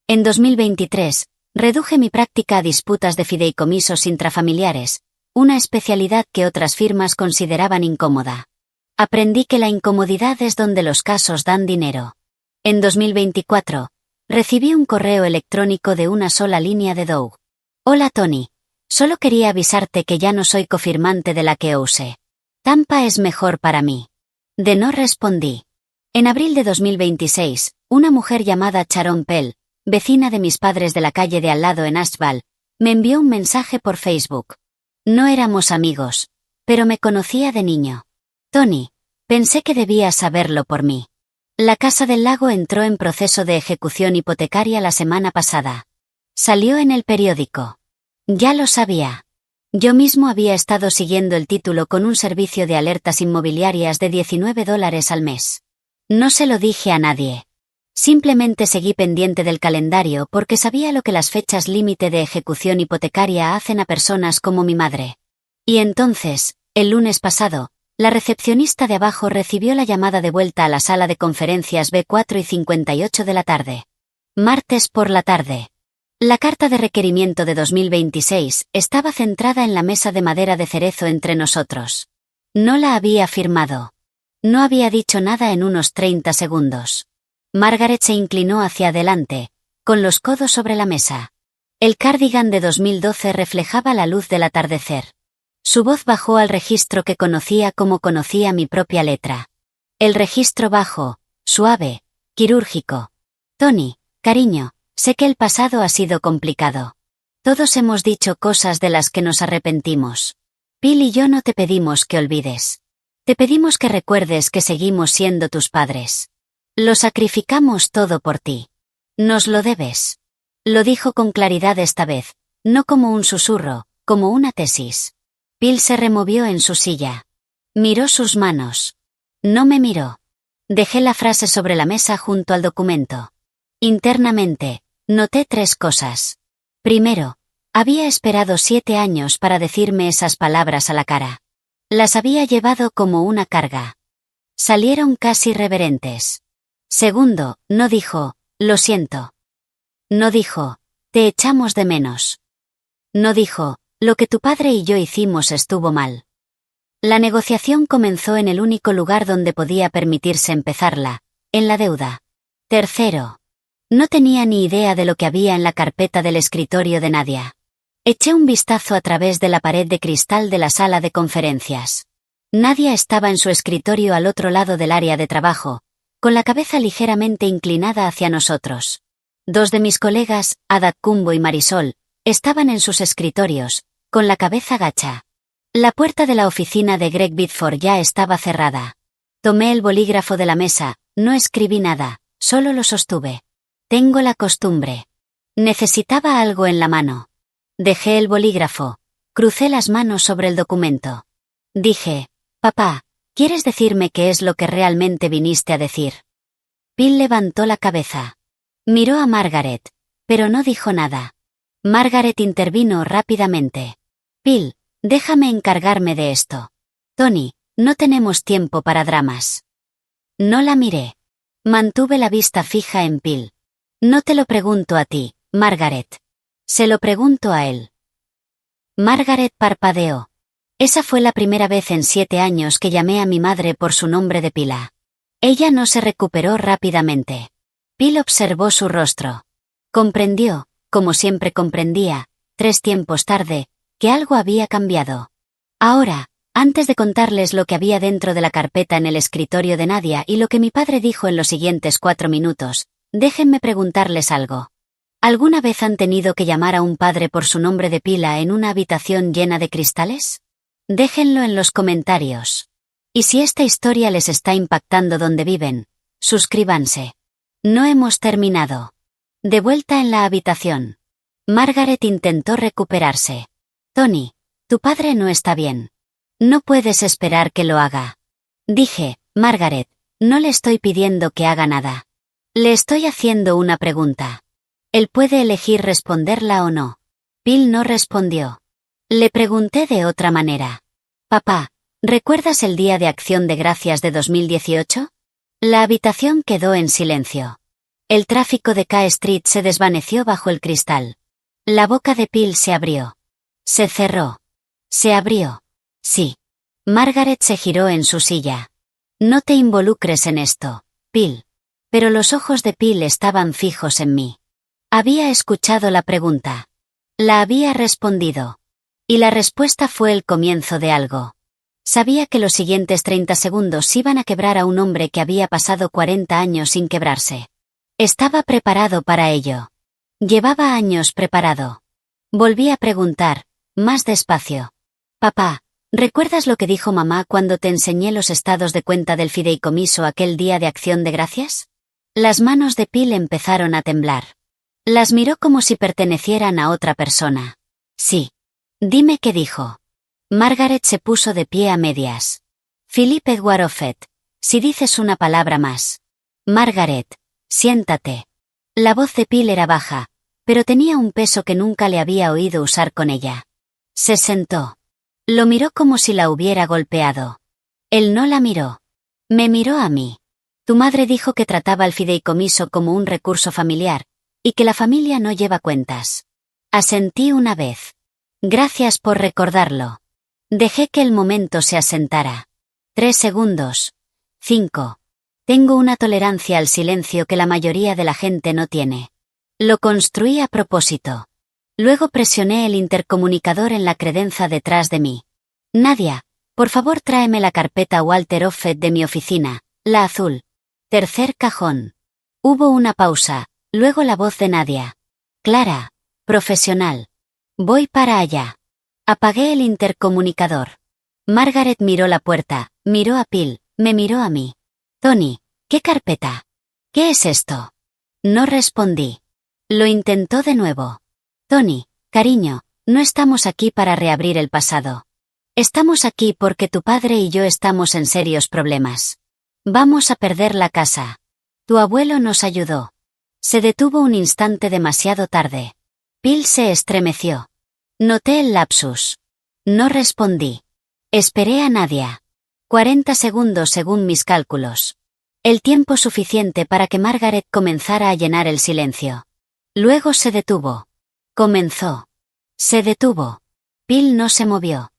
En 2023, reduje mi práctica a disputas de fideicomisos intrafamiliares, una especialidad que otras firmas consideraban incómoda. Aprendí que la incomodidad es donde los casos dan dinero. En 2024, recibí un correo electrónico de una sola línea de Doug. Hola Tony. Solo quería avisarte que ya no soy cofirmante de la que use. Tampa es mejor para mí. De no respondí. En abril de 2026, una mujer llamada Sharon Pell, vecina de mis padres de la calle de al lado en Ashval, me envió un mensaje por Facebook. No éramos amigos, pero me conocía de niño. Tony, pensé que debías saberlo por mí. La Casa del Lago entró en proceso de ejecución hipotecaria la semana pasada. Salió en el periódico. Ya lo sabía. Yo mismo había estado siguiendo el título con un servicio de alertas inmobiliarias de $19 al mes. No se lo dije a nadie. Simplemente seguí pendiente del calendario porque sabía lo que las fechas límite de ejecución hipotecaria hacen a personas como mi madre. Y entonces, el lunes pasado, la recepcionista de abajo recibió la llamada de vuelta a la sala de conferencias B4:58 de la tarde. Martes por la tarde. La carta de requerimiento de 2026 estaba centrada en la mesa de madera de cerezo entre nosotros. No la había firmado. No había dicho nada en unos 30 segundos. Margaret se inclinó hacia adelante, con los codos sobre la mesa. El cardigan de 2012 reflejaba la luz del atardecer. Su voz bajó al registro que conocía como conocía mi propia letra. El registro bajo, suave, quirúrgico. Tony, cariño, sé que el pasado ha sido complicado. Todos hemos dicho cosas de las que nos arrepentimos. Bill y yo no te pedimos que olvides. Te pedimos que recuerdes que seguimos siendo tus padres. Lo sacrificamos todo por ti. Nos lo debes. Lo dijo con claridad esta vez, no como un susurro, como una tesis. Bill se removió en su silla. Miró sus manos. No me miró. Dejé la frase sobre la mesa junto al documento. Internamente, noté 3 cosas. Primero, había esperado 7 años para decirme esas palabras a la cara. Las había llevado como una carga. Salieron casi reverentes. Segundo, no dijo, lo siento. No dijo, te echamos de menos. No dijo, lo que tu padre y yo hicimos estuvo mal. La negociación comenzó en el único lugar donde podía permitirse empezarla, en la deuda. Tercero, no tenía ni idea de lo que había en la carpeta del escritorio de Nadia. Eché un vistazo a través de la pared de cristal de la sala de conferencias. Nadia estaba en su escritorio al otro lado del área de trabajo, con la cabeza ligeramente inclinada hacia nosotros. 2 de mis colegas, Adat Kumbo y Marisol, estaban en sus escritorios, con la cabeza gacha. La puerta de la oficina de Greg Bitford ya estaba cerrada. Tomé el bolígrafo de la mesa, no escribí nada, solo lo sostuve. Tengo la costumbre. Necesitaba algo en la mano. Dejé el bolígrafo, crucé las manos sobre el documento. Dije, papá, ¿quieres decirme qué es lo que realmente viniste a decir? Bill levantó la cabeza. Miró a Margaret, pero no dijo nada. Margaret intervino rápidamente. Bill, déjame encargarme de esto. Tony, no tenemos tiempo para dramas. No la miré. Mantuve la vista fija en Bill. No te lo pregunto a ti, Margaret. Se lo pregunto a él. Margaret parpadeó. Esa fue la primera vez en 7 años que llamé a mi madre por su nombre de pila. Ella no se recuperó rápidamente. Bill observó su rostro. Comprendió, como siempre comprendía, 3 tiempos tarde, que algo había cambiado. Ahora, antes de contarles lo que había dentro de la carpeta en el escritorio de Nadia y lo que mi padre dijo en los siguientes 4 minutos, déjenme preguntarles algo. ¿Alguna vez han tenido que llamar a un padre por su nombre de pila en una habitación llena de cristales? Déjenlo en los comentarios. Y si esta historia les está impactando donde viven, suscríbanse. No hemos terminado. De vuelta en la habitación. Margaret intentó recuperarse. Tony, tu padre no está bien. No puedes esperar que lo haga. Dije, Margaret, no le estoy pidiendo que haga nada. Le estoy haciendo una pregunta. Él puede elegir responderla o no. Bill no respondió. Le pregunté de otra manera. Papá, ¿recuerdas el Día de Acción de Gracias de 2018? La habitación quedó en silencio. El tráfico de K Street se desvaneció bajo el cristal. La boca de Bill se abrió. Se cerró. Se abrió. Sí. Margaret se giró en su silla. No te involucres en esto, Bill. Pero los ojos de Bill estaban fijos en mí. Había escuchado la pregunta. La había respondido. Y la respuesta fue el comienzo de algo. Sabía que los siguientes 30 segundos iban a quebrar a un hombre que había pasado 40 años sin quebrarse. Estaba preparado para ello. Llevaba años preparado. Volví a preguntar, más despacio. Papá, ¿recuerdas lo que dijo mamá cuando te enseñé los estados de cuenta del fideicomiso aquel día de Acción de Gracias? Las manos de Bill empezaron a temblar. Las miró como si pertenecieran a otra persona. Sí. Dime qué dijo. Margaret se puso de pie a medias. Philippe Edouard Offet, si dices una palabra más. Margaret, siéntate. La voz de Bill era baja, pero tenía un peso que nunca le había oído usar con ella. Se sentó. Lo miró como si la hubiera golpeado. Él no la miró. Me miró a mí. Tu madre dijo que trataba el fideicomiso como un recurso familiar, y que la familia no lleva cuentas. Asentí una vez. Gracias por recordarlo. Dejé que el momento se asentara. 3 segundos. 5. Tengo una tolerancia al silencio que la mayoría de la gente no tiene. Lo construí a propósito. Luego presioné el intercomunicador en la credenza detrás de mí. Nadia, por favor tráeme la carpeta Walter Offset de mi oficina, la azul. Tercer cajón. Hubo una pausa, luego la voz de Nadia. Clara, profesional. Voy para allá. Apagué el intercomunicador. Margaret miró la puerta, miró a Phil, me miró a mí. Tony, ¿qué carpeta? ¿Qué es esto? No respondí. Lo intentó de nuevo. Tony, cariño, no estamos aquí para reabrir el pasado. Estamos aquí porque tu padre y yo estamos en serios problemas. Vamos a perder la casa. Tu abuelo nos ayudó. Se detuvo un instante demasiado tarde. Phil se estremeció. Noté el lapsus. No respondí. Esperé a Nadia. 40 segundos según mis cálculos. El tiempo suficiente para que Margaret comenzara a llenar el silencio. Luego se detuvo. Comenzó. Se detuvo. Phil no se movió.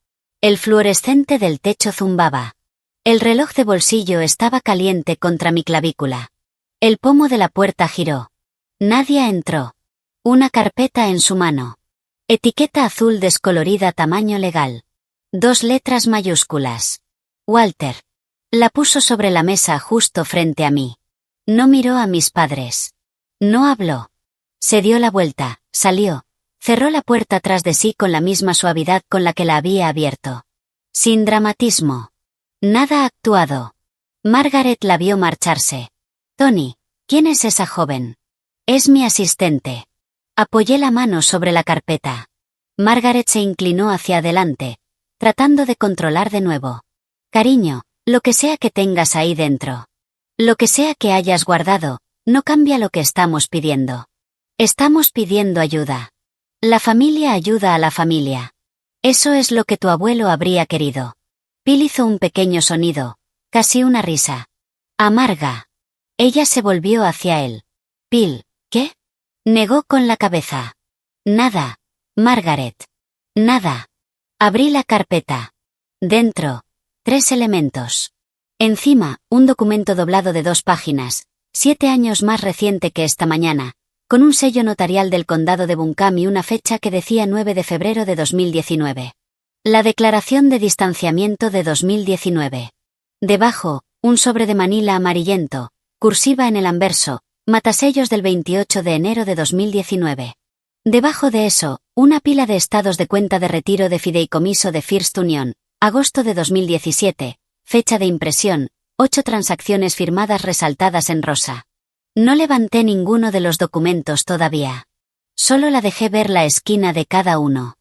El fluorescente del techo zumbaba. El reloj de bolsillo estaba caliente contra mi clavícula. El pomo de la puerta giró. Nadia entró. Una carpeta en su mano. Etiqueta azul descolorida tamaño legal. 2 letras mayúsculas. Walter. La puso sobre la mesa justo frente a mí. No miró a mis padres. No habló. Se dio la vuelta, salió. Cerró la puerta tras de sí con la misma suavidad con la que la había abierto. Sin dramatismo. Nada actuado. Margaret la vio marcharse. Tony, ¿quién es esa joven? Es mi asistente. Apoyé la mano sobre la carpeta. Margaret se inclinó hacia adelante, tratando de controlar de nuevo. Cariño, lo que sea que tengas ahí dentro. Lo que sea que hayas guardado, no cambia lo que estamos pidiendo. Estamos pidiendo ayuda. La familia ayuda a la familia. Eso es lo que tu abuelo habría querido. Phil hizo un pequeño sonido, casi una risa. Amarga. Ella se volvió hacia él. Phil, ¿qué? Negó con la cabeza. Nada, Margaret. Nada. Abrí la carpeta. Dentro, 3 elementos. Encima, un documento doblado de 2 páginas, 7 años más reciente que esta mañana, con un sello notarial del condado de Buncombe y una fecha que decía 9 de febrero de 2019. La declaración de distanciamiento de 2019. Debajo, un sobre de manila amarillento, cursiva en el anverso, matasellos del 28 de enero de 2019. Debajo de eso, una pila de estados de cuenta de retiro de fideicomiso de First Union, agosto de 2017, fecha de impresión, 8 transacciones firmadas resaltadas en rosa. No levanté ninguno de los documentos todavía. Solo la dejé ver la esquina de cada uno.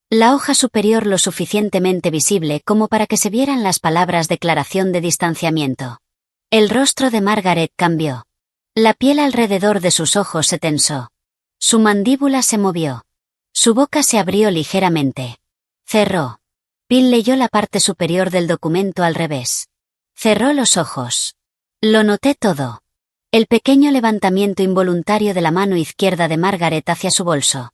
La hoja superior lo suficientemente visible como para que se vieran las palabras declaración de distanciamiento. El rostro de Margaret cambió. La piel alrededor de sus ojos se tensó. Su mandíbula se movió. Su boca se abrió ligeramente. Cerró. Phil leyó la parte superior del documento al revés. Cerró los ojos. Lo noté todo. El pequeño levantamiento involuntario de la mano izquierda de Margaret hacia su bolso.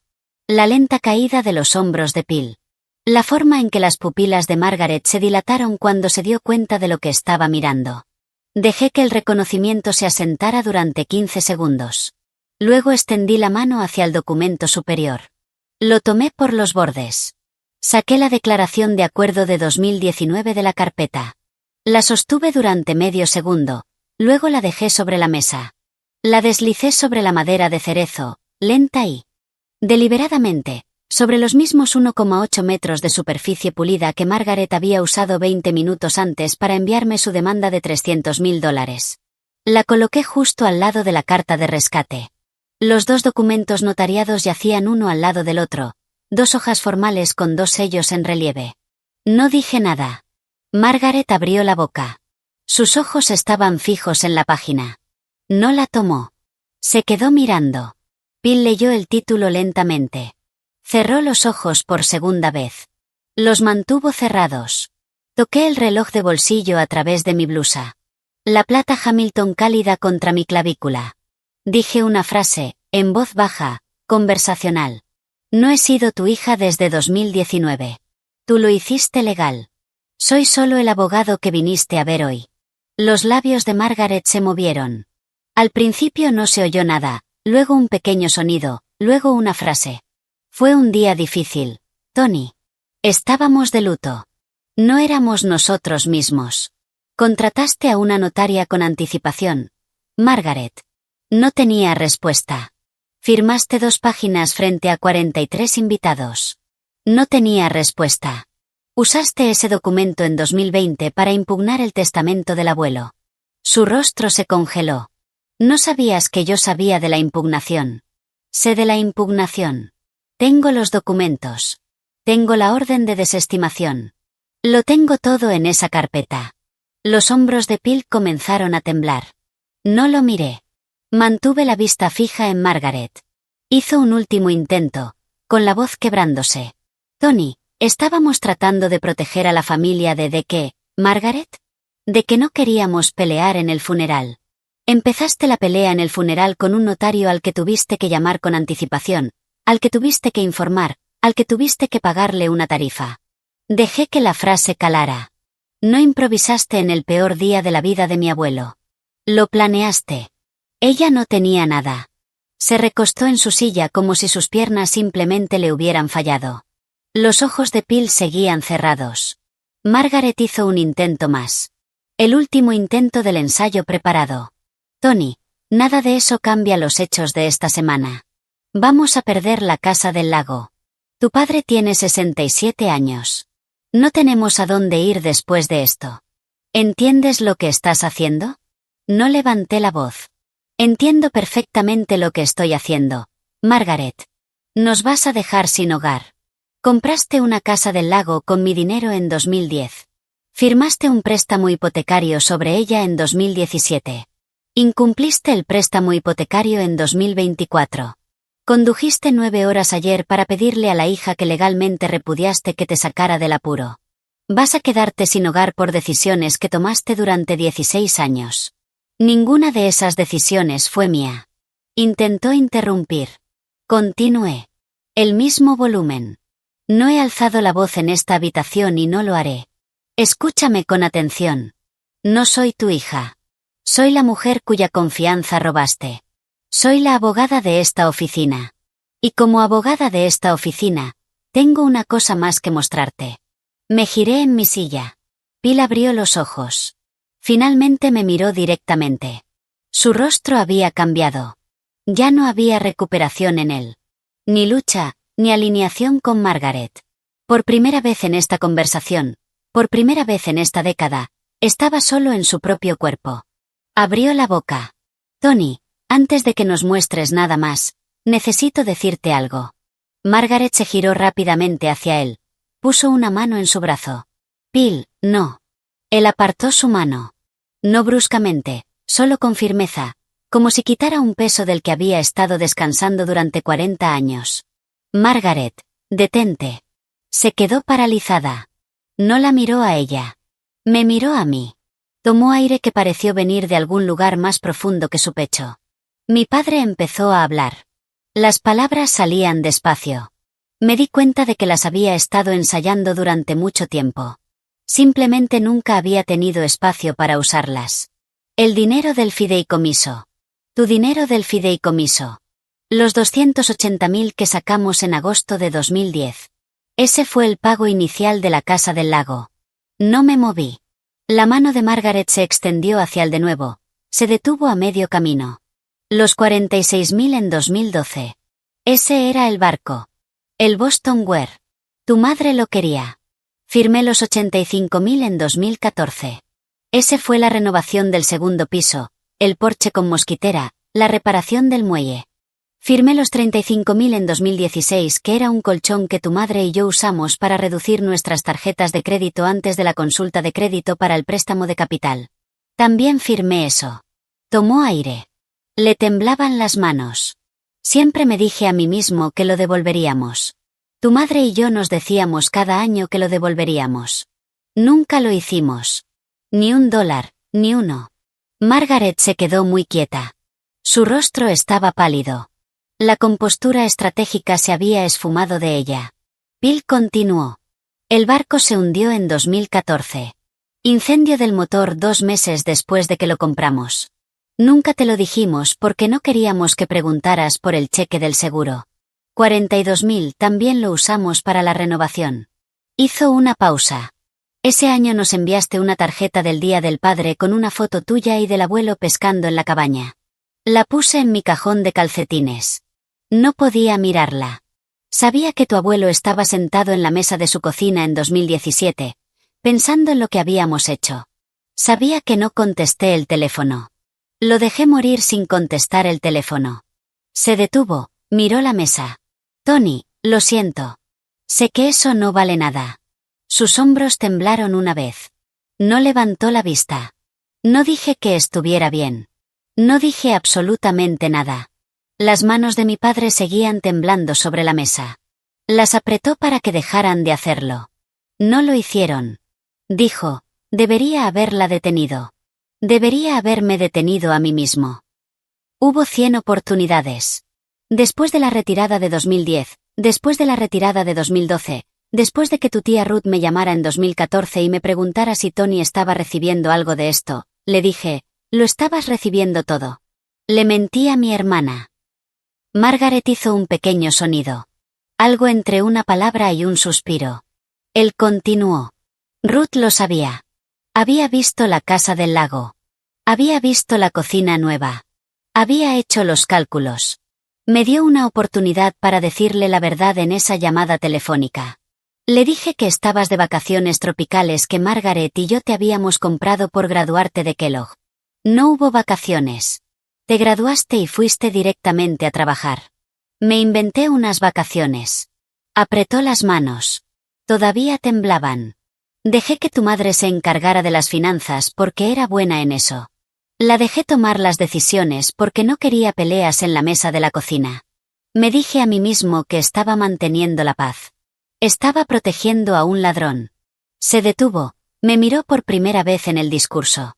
La lenta caída de los hombros de Phil. La forma en que las pupilas de Margaret se dilataron cuando se dio cuenta de lo que estaba mirando. Dejé que el reconocimiento se asentara durante 15 segundos. Luego extendí la mano hacia el documento superior. Lo tomé por los bordes. Saqué la declaración de acuerdo de 2019 de la carpeta. La sostuve durante medio segundo. Luego la dejé sobre la mesa. La deslicé sobre la madera de cerezo, lenta y deliberadamente, sobre los mismos 1,8 metros de superficie pulida que Margaret había usado 20 minutos antes para enviarme su demanda de $300.000. La coloqué justo al lado de la carta de rescate. Los 2 documentos notariados yacían uno al lado del otro, 2 hojas formales con 2 sellos en relieve. No dije nada. Margaret abrió la boca. Sus ojos estaban fijos en la página. No la tomó. Se quedó mirando. Phil leyó el título lentamente. Cerró los ojos por segunda vez. Los mantuvo cerrados. Toqué el reloj de bolsillo a través de mi blusa. La plata Hamilton cálida contra mi clavícula. Dije una frase, en voz baja, conversacional. No he sido tu hija desde 2019. Tú lo hiciste legal. Soy solo el abogado que viniste a ver hoy. Los labios de Margaret se movieron. Al principio no se oyó nada, luego un pequeño sonido, luego una frase. Fue un día difícil, Tony. Estábamos de luto. No éramos nosotros mismos. Contrataste a una notaria con anticipación. Margaret. No tenía respuesta. Firmaste 2 páginas frente a 43 invitados. No tenía respuesta. Usaste ese documento en 2020 para impugnar el testamento del abuelo. Su rostro se congeló. No sabías que yo sabía de la impugnación. Sé de la impugnación. Tengo los documentos. Tengo la orden de desestimación. Lo tengo todo en esa carpeta. Los hombros de Phil comenzaron a temblar. No lo miré. Mantuve la vista fija en Margaret. Hizo un último intento, con la voz quebrándose. Tony, estábamos tratando de proteger a la familia ¿de qué, Margaret? De que no queríamos pelear en el funeral. Empezaste la pelea en el funeral con un notario al que tuviste que llamar con anticipación, al que tuviste que informar, al que tuviste que pagarle una tarifa. Dejé que la frase calara. No improvisaste en el peor día de la vida de mi abuelo. Lo planeaste. Ella no tenía nada. Se recostó en su silla como si sus piernas simplemente le hubieran fallado. Los ojos de Phil seguían cerrados. Margaret hizo un intento más. El último intento del ensayo preparado. Tony, nada de eso cambia los hechos de esta semana. Vamos a perder la casa del lago. Tu padre tiene 67 años. No tenemos a dónde ir después de esto. ¿Entiendes lo que estás haciendo? No levanté la voz. Entiendo perfectamente lo que estoy haciendo, Margaret. Nos vas a dejar sin hogar. Compraste una casa del lago con mi dinero en 2010. Firmaste un préstamo hipotecario sobre ella en 2017. Incumpliste el préstamo hipotecario en 2024. Condujiste 9 horas ayer para pedirle a la hija que legalmente repudiaste que te sacara del apuro. Vas a quedarte sin hogar por decisiones que tomaste durante 16 años. Ninguna de esas decisiones fue mía. Intentó interrumpir. Continué. El mismo volumen. No he alzado la voz en esta habitación y no lo haré. Escúchame con atención. No soy tu hija. Soy la mujer cuya confianza robaste. Soy la abogada de esta oficina. Y como abogada de esta oficina, tengo una cosa más que mostrarte. Me giré en mi silla. Phil abrió los ojos. Finalmente me miró directamente. Su rostro había cambiado. Ya no había recuperación en él. Ni lucha, ni alineación con Margaret. Por primera vez en esta conversación, por primera vez en esta década, estaba solo en su propio cuerpo. Abrió la boca. Tony, antes de que nos muestres nada más, necesito decirte algo. Margaret se giró rápidamente hacia él. Puso una mano en su brazo. Phil, no. Él apartó su mano. No bruscamente, solo con firmeza, como si quitara un peso del que había estado descansando durante 40 años. Margaret, detente. Se quedó paralizada. No la miró a ella. Me miró a mí. Tomó aire que pareció venir de algún lugar más profundo que su pecho. Mi padre empezó a hablar. Las palabras salían despacio. Me di cuenta de que las había estado ensayando durante mucho tiempo. Simplemente nunca había tenido espacio para usarlas. El dinero del fideicomiso. Tu dinero del fideicomiso. Los 280.000 que sacamos en agosto de 2010. Ese fue el pago inicial de la casa del lago. No me moví. La mano de Margaret se extendió hacia él de nuevo. Se detuvo a medio camino. Los 46.000 en 2012. Ese era el barco. El Boston Ware. Tu madre lo quería. Firmé los 85.000 en 2014. Ese fue la renovación del segundo piso, el porche con mosquitera, la reparación del muelle. Firmé los 35.000 en 2016, que era un colchón que tu madre y yo usamos para reducir nuestras tarjetas de crédito antes de la consulta de crédito para el préstamo de capital. También firmé eso. Tomó aire. Le temblaban las manos. Siempre me dije a mí mismo que lo devolveríamos. Tu madre y yo nos decíamos cada año que lo devolveríamos. Nunca lo hicimos. Ni $1, ni uno. Margaret se quedó muy quieta. Su rostro estaba pálido. La compostura estratégica se había esfumado de ella. Phil continuó. El barco se hundió en 2014. Incendio del motor 2 meses después de que lo compramos. Nunca te lo dijimos porque no queríamos que preguntaras por el cheque del seguro. 42.000 también lo usamos para la renovación. Hizo una pausa. Ese año nos enviaste una tarjeta del Día del Padre con una foto tuya y del abuelo pescando en la cabaña. La puse en mi cajón de calcetines. No podía mirarla. Sabía que tu abuelo estaba sentado en la mesa de su cocina en 2017, pensando en lo que habíamos hecho. Sabía que no contesté el teléfono. Lo dejé morir sin contestar el teléfono. Se detuvo, miró la mesa. Tony, lo siento. Sé que eso no vale nada. Sus hombros temblaron una vez. No levantó la vista. No dije que estuviera bien. No dije absolutamente nada. Las manos de mi padre seguían temblando sobre la mesa. Las apretó para que dejaran de hacerlo. No lo hicieron. Dijo, debería haberla detenido. Debería haberme detenido a mí mismo. Hubo 100 oportunidades. Después de la retirada de 2010, después de la retirada de 2012, después de que tu tía Ruth me llamara en 2014 y me preguntara si Tony estaba recibiendo algo de esto, le dije, lo estabas recibiendo todo. Le mentí a mi hermana. Margaret hizo un pequeño sonido. Algo entre una palabra y un suspiro. Él continuó. Ruth lo sabía. Había visto la casa del lago. Había visto la cocina nueva. Había hecho los cálculos. Me dio una oportunidad para decirle la verdad en esa llamada telefónica. Le dije que estabas de vacaciones tropicales que Margaret y yo te habíamos comprado por graduarte de Kellogg. No hubo vacaciones. Te graduaste y fuiste directamente a trabajar. Me inventé unas vacaciones. Apretó las manos. Todavía temblaban. Dejé que tu madre se encargara de las finanzas porque era buena en eso. La dejé tomar las decisiones porque no quería peleas en la mesa de la cocina. Me dije a mí mismo que estaba manteniendo la paz. Estaba protegiendo a un ladrón. Se detuvo, me miró por primera vez en el discurso.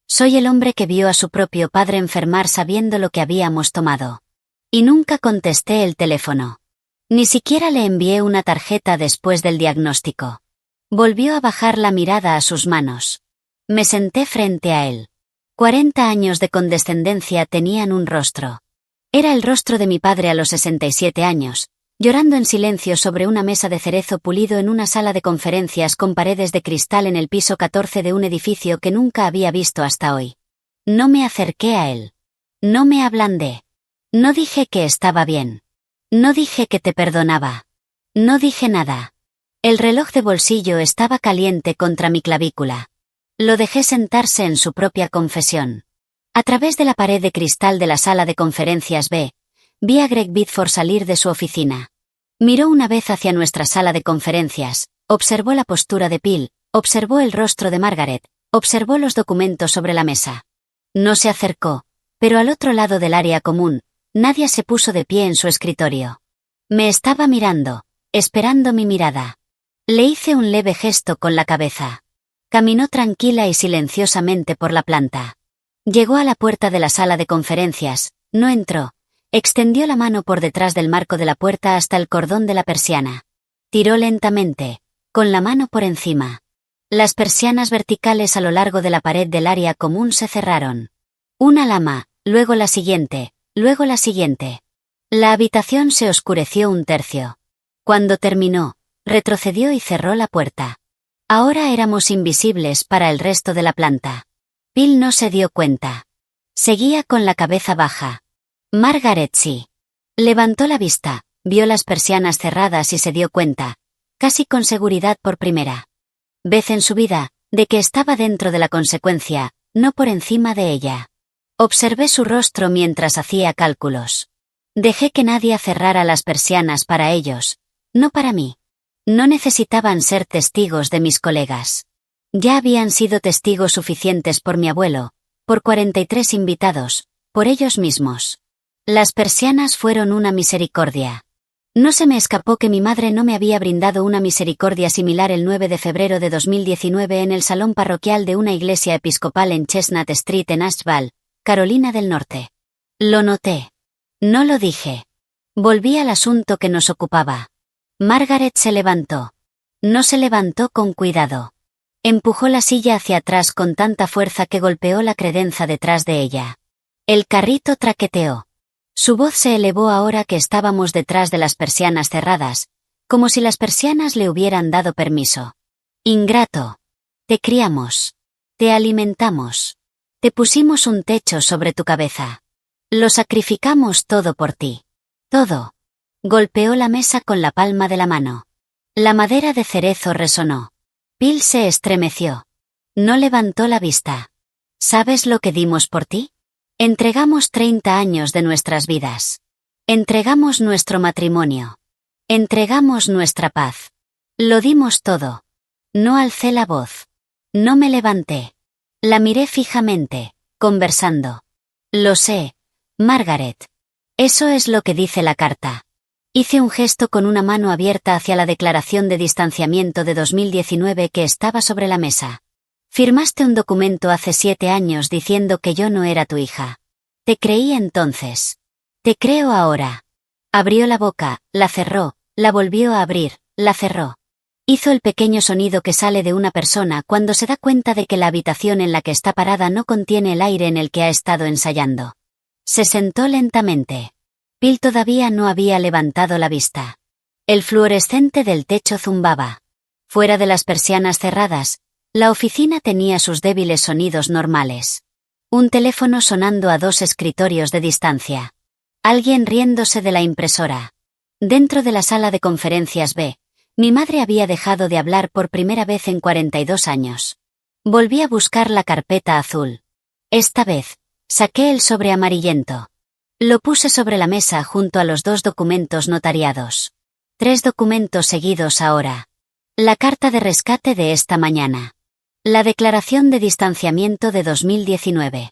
Soy el hombre que vio a su propio padre enfermar sabiendo lo que habíamos tomado. Y nunca contesté el teléfono. Ni siquiera le envié una tarjeta después del diagnóstico. Volvió a bajar la mirada a sus manos. Me senté frente a él. 40 años de condescendencia tenían un rostro. Era el rostro de mi padre a los 67 años, llorando en silencio sobre una mesa de cerezo pulido en una sala de conferencias con paredes de cristal en el piso 14 de un edificio que nunca había visto hasta hoy. No me acerqué a él. No me ablandé. No dije que estaba bien. No dije que te perdonaba. No dije nada. El reloj de bolsillo estaba caliente contra mi clavícula. Lo dejé sentarse en su propia confesión. A través de la pared de cristal de la sala de conferencias vi a Greg Bidford salir de su oficina. Miró una vez hacia nuestra sala de conferencias, observó la postura de Phil, observó el rostro de Margaret, observó los documentos sobre la mesa. No se acercó, pero al otro lado del área común, Nadia se puso de pie en su escritorio. Me estaba mirando, esperando mi mirada. Le hice un leve gesto con la cabeza. Caminó tranquila y silenciosamente por la planta. Llegó a la puerta de la sala de conferencias, no entró. Extendió la mano por detrás del marco de la puerta hasta el cordón de la persiana. Tiró lentamente, con la mano por encima. Las persianas verticales a lo largo de la pared del área común se cerraron. Una lama, luego la siguiente, luego la siguiente. La habitación se oscureció un tercio. Cuando terminó, retrocedió y cerró la puerta. Ahora éramos invisibles para el resto de la planta. Phil no se dio cuenta. Seguía con la cabeza baja. Margaret sí. Levantó la vista, vio las persianas cerradas y se dio cuenta, casi con seguridad por primera vez en su vida, de que estaba dentro de la consecuencia, no por encima de ella. Observé su rostro mientras hacía cálculos. Dejé que nadie cerrara las persianas para ellos, no para mí. No necesitaban ser testigos de mis colegas. Ya habían sido testigos suficientes por mi abuelo, por 43 invitados, por ellos mismos. Las persianas fueron una misericordia. No se me escapó que mi madre no me había brindado una misericordia similar el 9 de febrero de 2019 en el salón parroquial de una iglesia episcopal en Chestnut Street en Asheville, Carolina del Norte. Lo noté. No lo dije. Volví al asunto que nos ocupaba. Margaret se levantó. No se levantó con cuidado. Empujó la silla hacia atrás con tanta fuerza que golpeó la credenza detrás de ella. El carrito traqueteó. Su voz se elevó ahora que estábamos detrás de las persianas cerradas, como si las persianas le hubieran dado permiso. Ingrato. Te criamos. Te alimentamos. Te pusimos un techo sobre tu cabeza. Lo sacrificamos todo por ti. Todo. Golpeó la mesa con la palma de la mano. La madera de cerezo resonó. Bill se estremeció. No levantó la vista. ¿Sabes lo que dimos por ti? Entregamos 30 años de nuestras vidas. Entregamos nuestro matrimonio. Entregamos nuestra paz. Lo dimos todo. No alcé la voz. No me levanté. La miré fijamente, conversando. Lo sé, Margaret. Eso es lo que dice la carta. Hice un gesto con una mano abierta hacia la declaración de distanciamiento de 2019 que estaba sobre la mesa. Firmaste un documento hace 7 años diciendo que yo no era tu hija. Te creí entonces. Te creo ahora. Abrió la boca, la cerró, la volvió a abrir, la cerró. Hizo el pequeño sonido que sale de una persona cuando se da cuenta de que la habitación en la que está parada no contiene el aire en el que ha estado ensayando. Se sentó lentamente. Bill todavía no había levantado la vista. El fluorescente del techo zumbaba. Fuera de las persianas cerradas, la oficina tenía sus débiles sonidos normales. Un teléfono sonando a 2 escritorios de distancia. Alguien riéndose de la impresora. Dentro de la sala de conferencias B, mi madre había dejado de hablar por primera vez en 42 años. Volví a buscar la carpeta azul. Esta vez, saqué el sobre amarillento. Lo puse sobre la mesa junto a los 2 documentos notariados. 3 documentos seguidos ahora. La carta de rescate de esta mañana. La declaración de distanciamiento de 2019.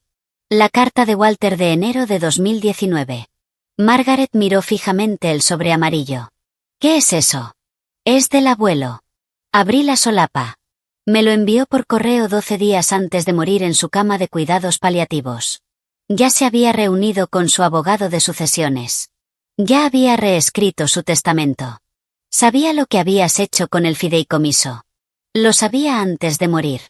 La carta de Walter de enero de 2019. Margaret miró fijamente el sobre amarillo. ¿Qué es eso? Es del abuelo. Abrí la solapa. Me lo envió por correo 12 días antes de morir en su cama de cuidados paliativos. Ya se había reunido con su abogado de sucesiones. Ya había reescrito su testamento. Sabía lo que habías hecho con el fideicomiso. Lo sabía antes de morir.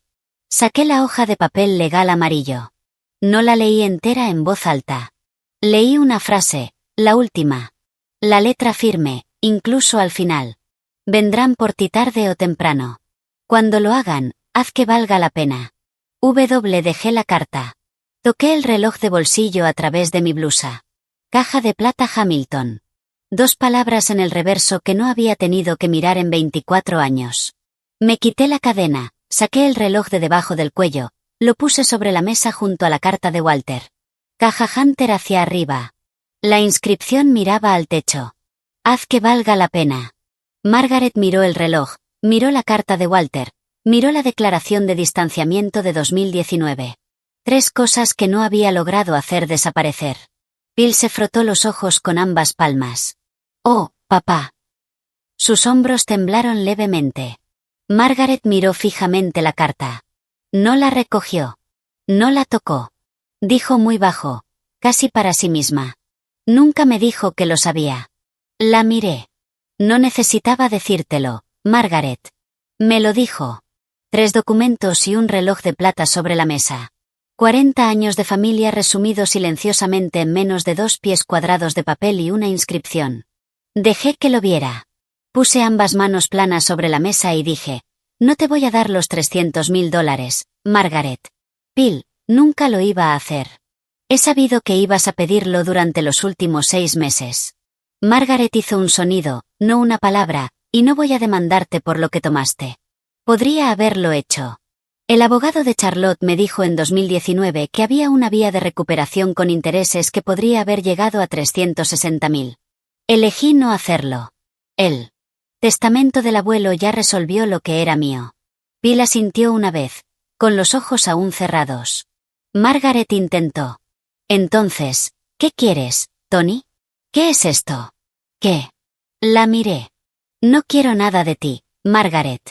Saqué la hoja de papel legal amarillo. No la leí entera en voz alta. Leí una frase, la última. La letra firme, incluso al final. Vendrán por ti tarde o temprano. Cuando lo hagan, haz que valga la pena. Dejé la carta. Toqué el reloj de bolsillo a través de mi blusa. Caja de plata Hamilton. 2 palabras en el reverso que no había tenido que mirar en 24 años. Me quité la cadena, saqué el reloj de debajo del cuello, lo puse sobre la mesa junto a la carta de Walter. Caja Hunter hacia arriba. La inscripción miraba al techo. Haz que valga la pena. Margaret miró el reloj, miró la carta de Walter, miró la declaración de distanciamiento de 2019. 3 cosas que no había logrado hacer desaparecer. Bill se frotó los ojos con ambas palmas. Oh, papá. Sus hombros temblaron levemente. Margaret miró fijamente la carta. No la recogió. No la tocó. Dijo muy bajo, casi para sí misma. Nunca me dijo que lo sabía. La miré. No necesitaba decírtelo, Margaret. Me lo dijo. 3 documentos y un reloj de plata sobre la mesa. 40 años de familia resumidos silenciosamente en menos de 2 pies cuadrados de papel y una inscripción. Dejé que lo viera. Puse ambas manos planas sobre la mesa y dije, no te voy a dar los $300,000, Margaret. Bill, nunca lo iba a hacer. He sabido que ibas a pedirlo durante los últimos 6 meses. Margaret hizo un sonido, no una palabra, y no voy a demandarte por lo que tomaste. Podría haberlo hecho. El abogado de Charlotte me dijo en 2019 que había una vía de recuperación con intereses que podría haber llegado a 360,000. Elegí no hacerlo. El testamento del abuelo ya resolvió lo que era mío. Bill asintió una vez, con los ojos aún cerrados. Margaret intentó. Entonces, ¿qué quieres, Tony? ¿Qué es esto? ¿Qué? La miré. No quiero nada de ti, Margaret.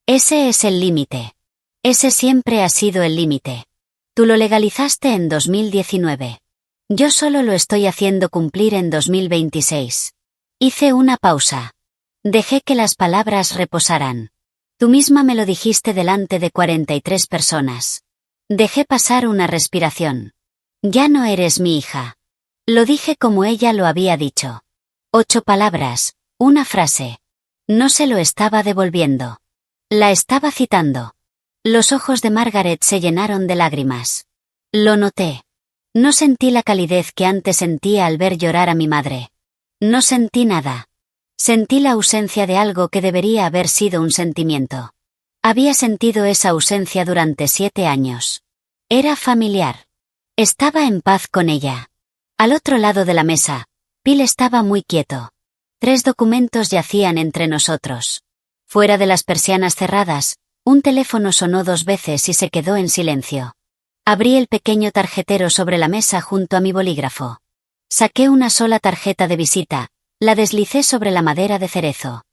Ese es el límite. Ese siempre ha sido el límite. Tú lo legalizaste en 2019. Yo solo lo estoy haciendo cumplir en 2026. Hice una pausa. Dejé que las palabras reposaran. Tú misma me lo dijiste delante de 43 personas. Dejé pasar una respiración. Ya no eres mi hija. Lo dije como ella lo había dicho. 8 palabras, una frase. No se lo estaba devolviendo. La estaba citando. Los ojos de Margaret se llenaron de lágrimas. Lo noté. No sentí la calidez que antes sentía al ver llorar a mi madre. No sentí nada. Sentí la ausencia de algo que debería haber sido un sentimiento. Había sentido esa ausencia durante 7 años. Era familiar. Estaba en paz con ella. Al otro lado de la mesa, Bill estaba muy quieto. 3 documentos yacían entre nosotros. Fuera de las persianas cerradas, un teléfono sonó 2 veces y se quedó en silencio. Abrí el pequeño tarjetero sobre la mesa junto a mi bolígrafo. Saqué una sola tarjeta de visita, la deslicé sobre la madera de cerezo.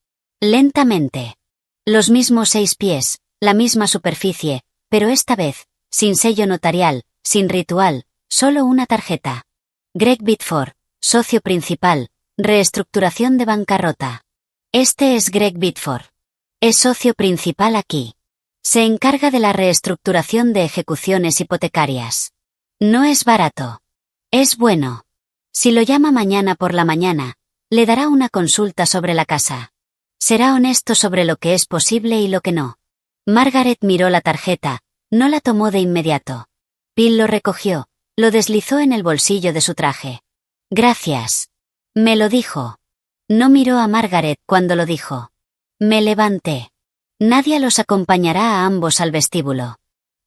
Lentamente. Los mismos 6 pies, la misma superficie, pero esta vez, sin sello notarial, sin ritual, solo una tarjeta. Greg Biddeford, socio principal, reestructuración de bancarrota. Este es Greg Biddeford. Es socio principal aquí. Se encarga de la reestructuración de ejecuciones hipotecarias. No es barato. Es bueno. Si lo llama mañana por la mañana, le dará una consulta sobre la casa. Será honesto sobre lo que es posible y lo que no. Margaret miró la tarjeta, no la tomó de inmediato. Bill lo recogió, lo deslizó en el bolsillo de su traje. Gracias. Me lo dijo. No miró a Margaret cuando lo dijo. Me levanté. Nadia los acompañará a ambos al vestíbulo.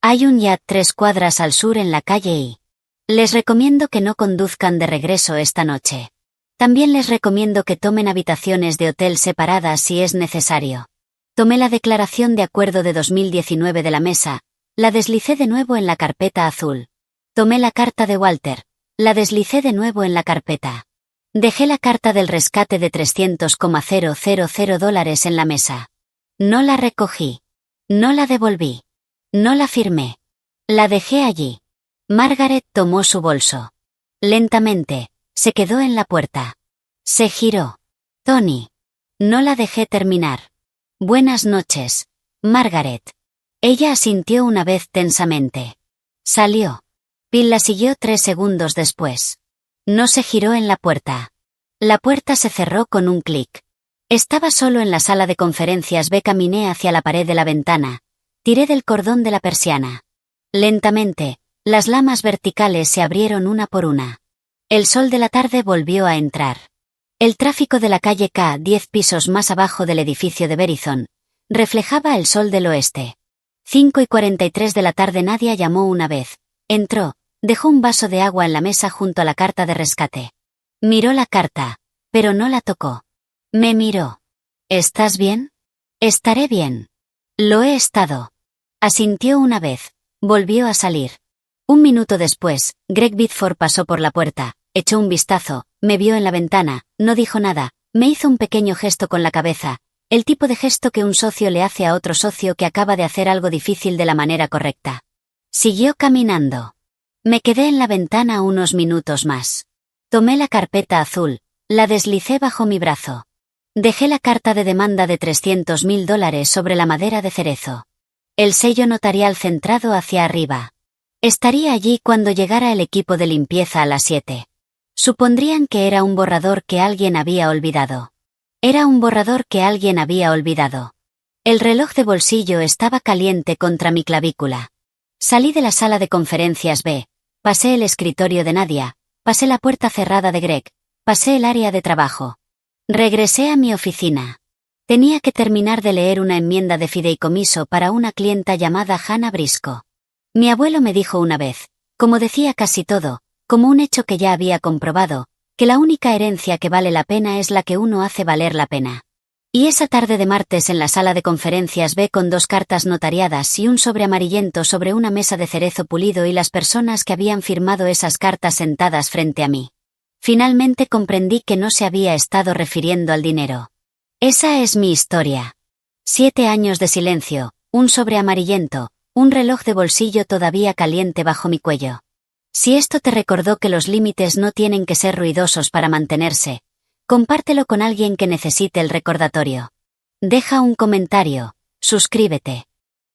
Hay un yacht 3 cuadras al sur en la calle y... Les recomiendo que no conduzcan de regreso esta noche. También les recomiendo que tomen habitaciones de hotel separadas si es necesario. Tomé la declaración de acuerdo de 2019 de la mesa, la deslicé de nuevo en la carpeta azul. Tomé la carta de Walter, la deslicé de nuevo en la carpeta. Dejé la carta del rescate de $300,000 en la mesa. No la recogí. No la devolví. No la firmé. La dejé allí. Margaret tomó su bolso. Lentamente, se quedó en la puerta. Se giró. Tony. No la dejé terminar. Buenas noches, Margaret. Ella asintió una vez tensamente. Salió. Bill la siguió 3 segundos después. No se giró en la puerta. La puerta se cerró con un clic. Estaba solo en la sala de conferencias. Caminé hacia la pared de la ventana. Tiré del cordón de la persiana. Lentamente, las lamas verticales se abrieron una por una. El sol de la tarde volvió a entrar. El tráfico de la calle K, 10 pisos más abajo del edificio de Verizon, reflejaba el sol del oeste. 5:43 de la tarde. Nadia llamó una vez. Entró, dejó un vaso de agua en la mesa junto a la carta de rescate. Miró la carta, pero no la tocó. Me miró. ¿Estás bien? Estaré bien. Lo he estado. Asintió una vez. Volvió a salir. Un minuto después, Greg Biddeford pasó por la puerta, echó un vistazo, me vio en la ventana, no dijo nada, me hizo un pequeño gesto con la cabeza, el tipo de gesto que un socio le hace a otro socio que acaba de hacer algo difícil de la manera correcta. Siguió caminando. Me quedé en la ventana unos minutos más. Tomé la carpeta azul, la deslicé bajo mi brazo. Dejé la carta de demanda de $300,000 sobre la madera de cerezo. El sello notarial centrado hacia arriba. Estaría allí cuando llegara el equipo de limpieza a las 7. Supondrían que era un borrador que alguien había olvidado. Era un borrador que alguien había olvidado. El reloj de bolsillo estaba caliente contra mi clavícula. Salí de la sala de conferencias B, pasé el escritorio de Nadia, pasé la puerta cerrada de Greg, pasé el área de trabajo. Regresé a mi oficina. Tenía que terminar de leer una enmienda de fideicomiso para una clienta llamada Hannah Briscoe. Mi abuelo me dijo una vez, como decía casi todo, como un hecho que ya había comprobado, que la única herencia que vale la pena es la que uno hace valer la pena. Y esa tarde de martes en la sala de conferencias B con 2 cartas notariadas y un sobre amarillento sobre una mesa de cerezo pulido y las personas que habían firmado esas cartas sentadas frente a mí. Finalmente comprendí que no se había estado refiriendo al dinero. Esa es mi historia. 7 años de silencio, un sobre amarillento, un reloj de bolsillo todavía caliente bajo mi cuello. Si esto te recordó que los límites no tienen que ser ruidosos para mantenerse, compártelo con alguien que necesite el recordatorio. Deja un comentario, suscríbete.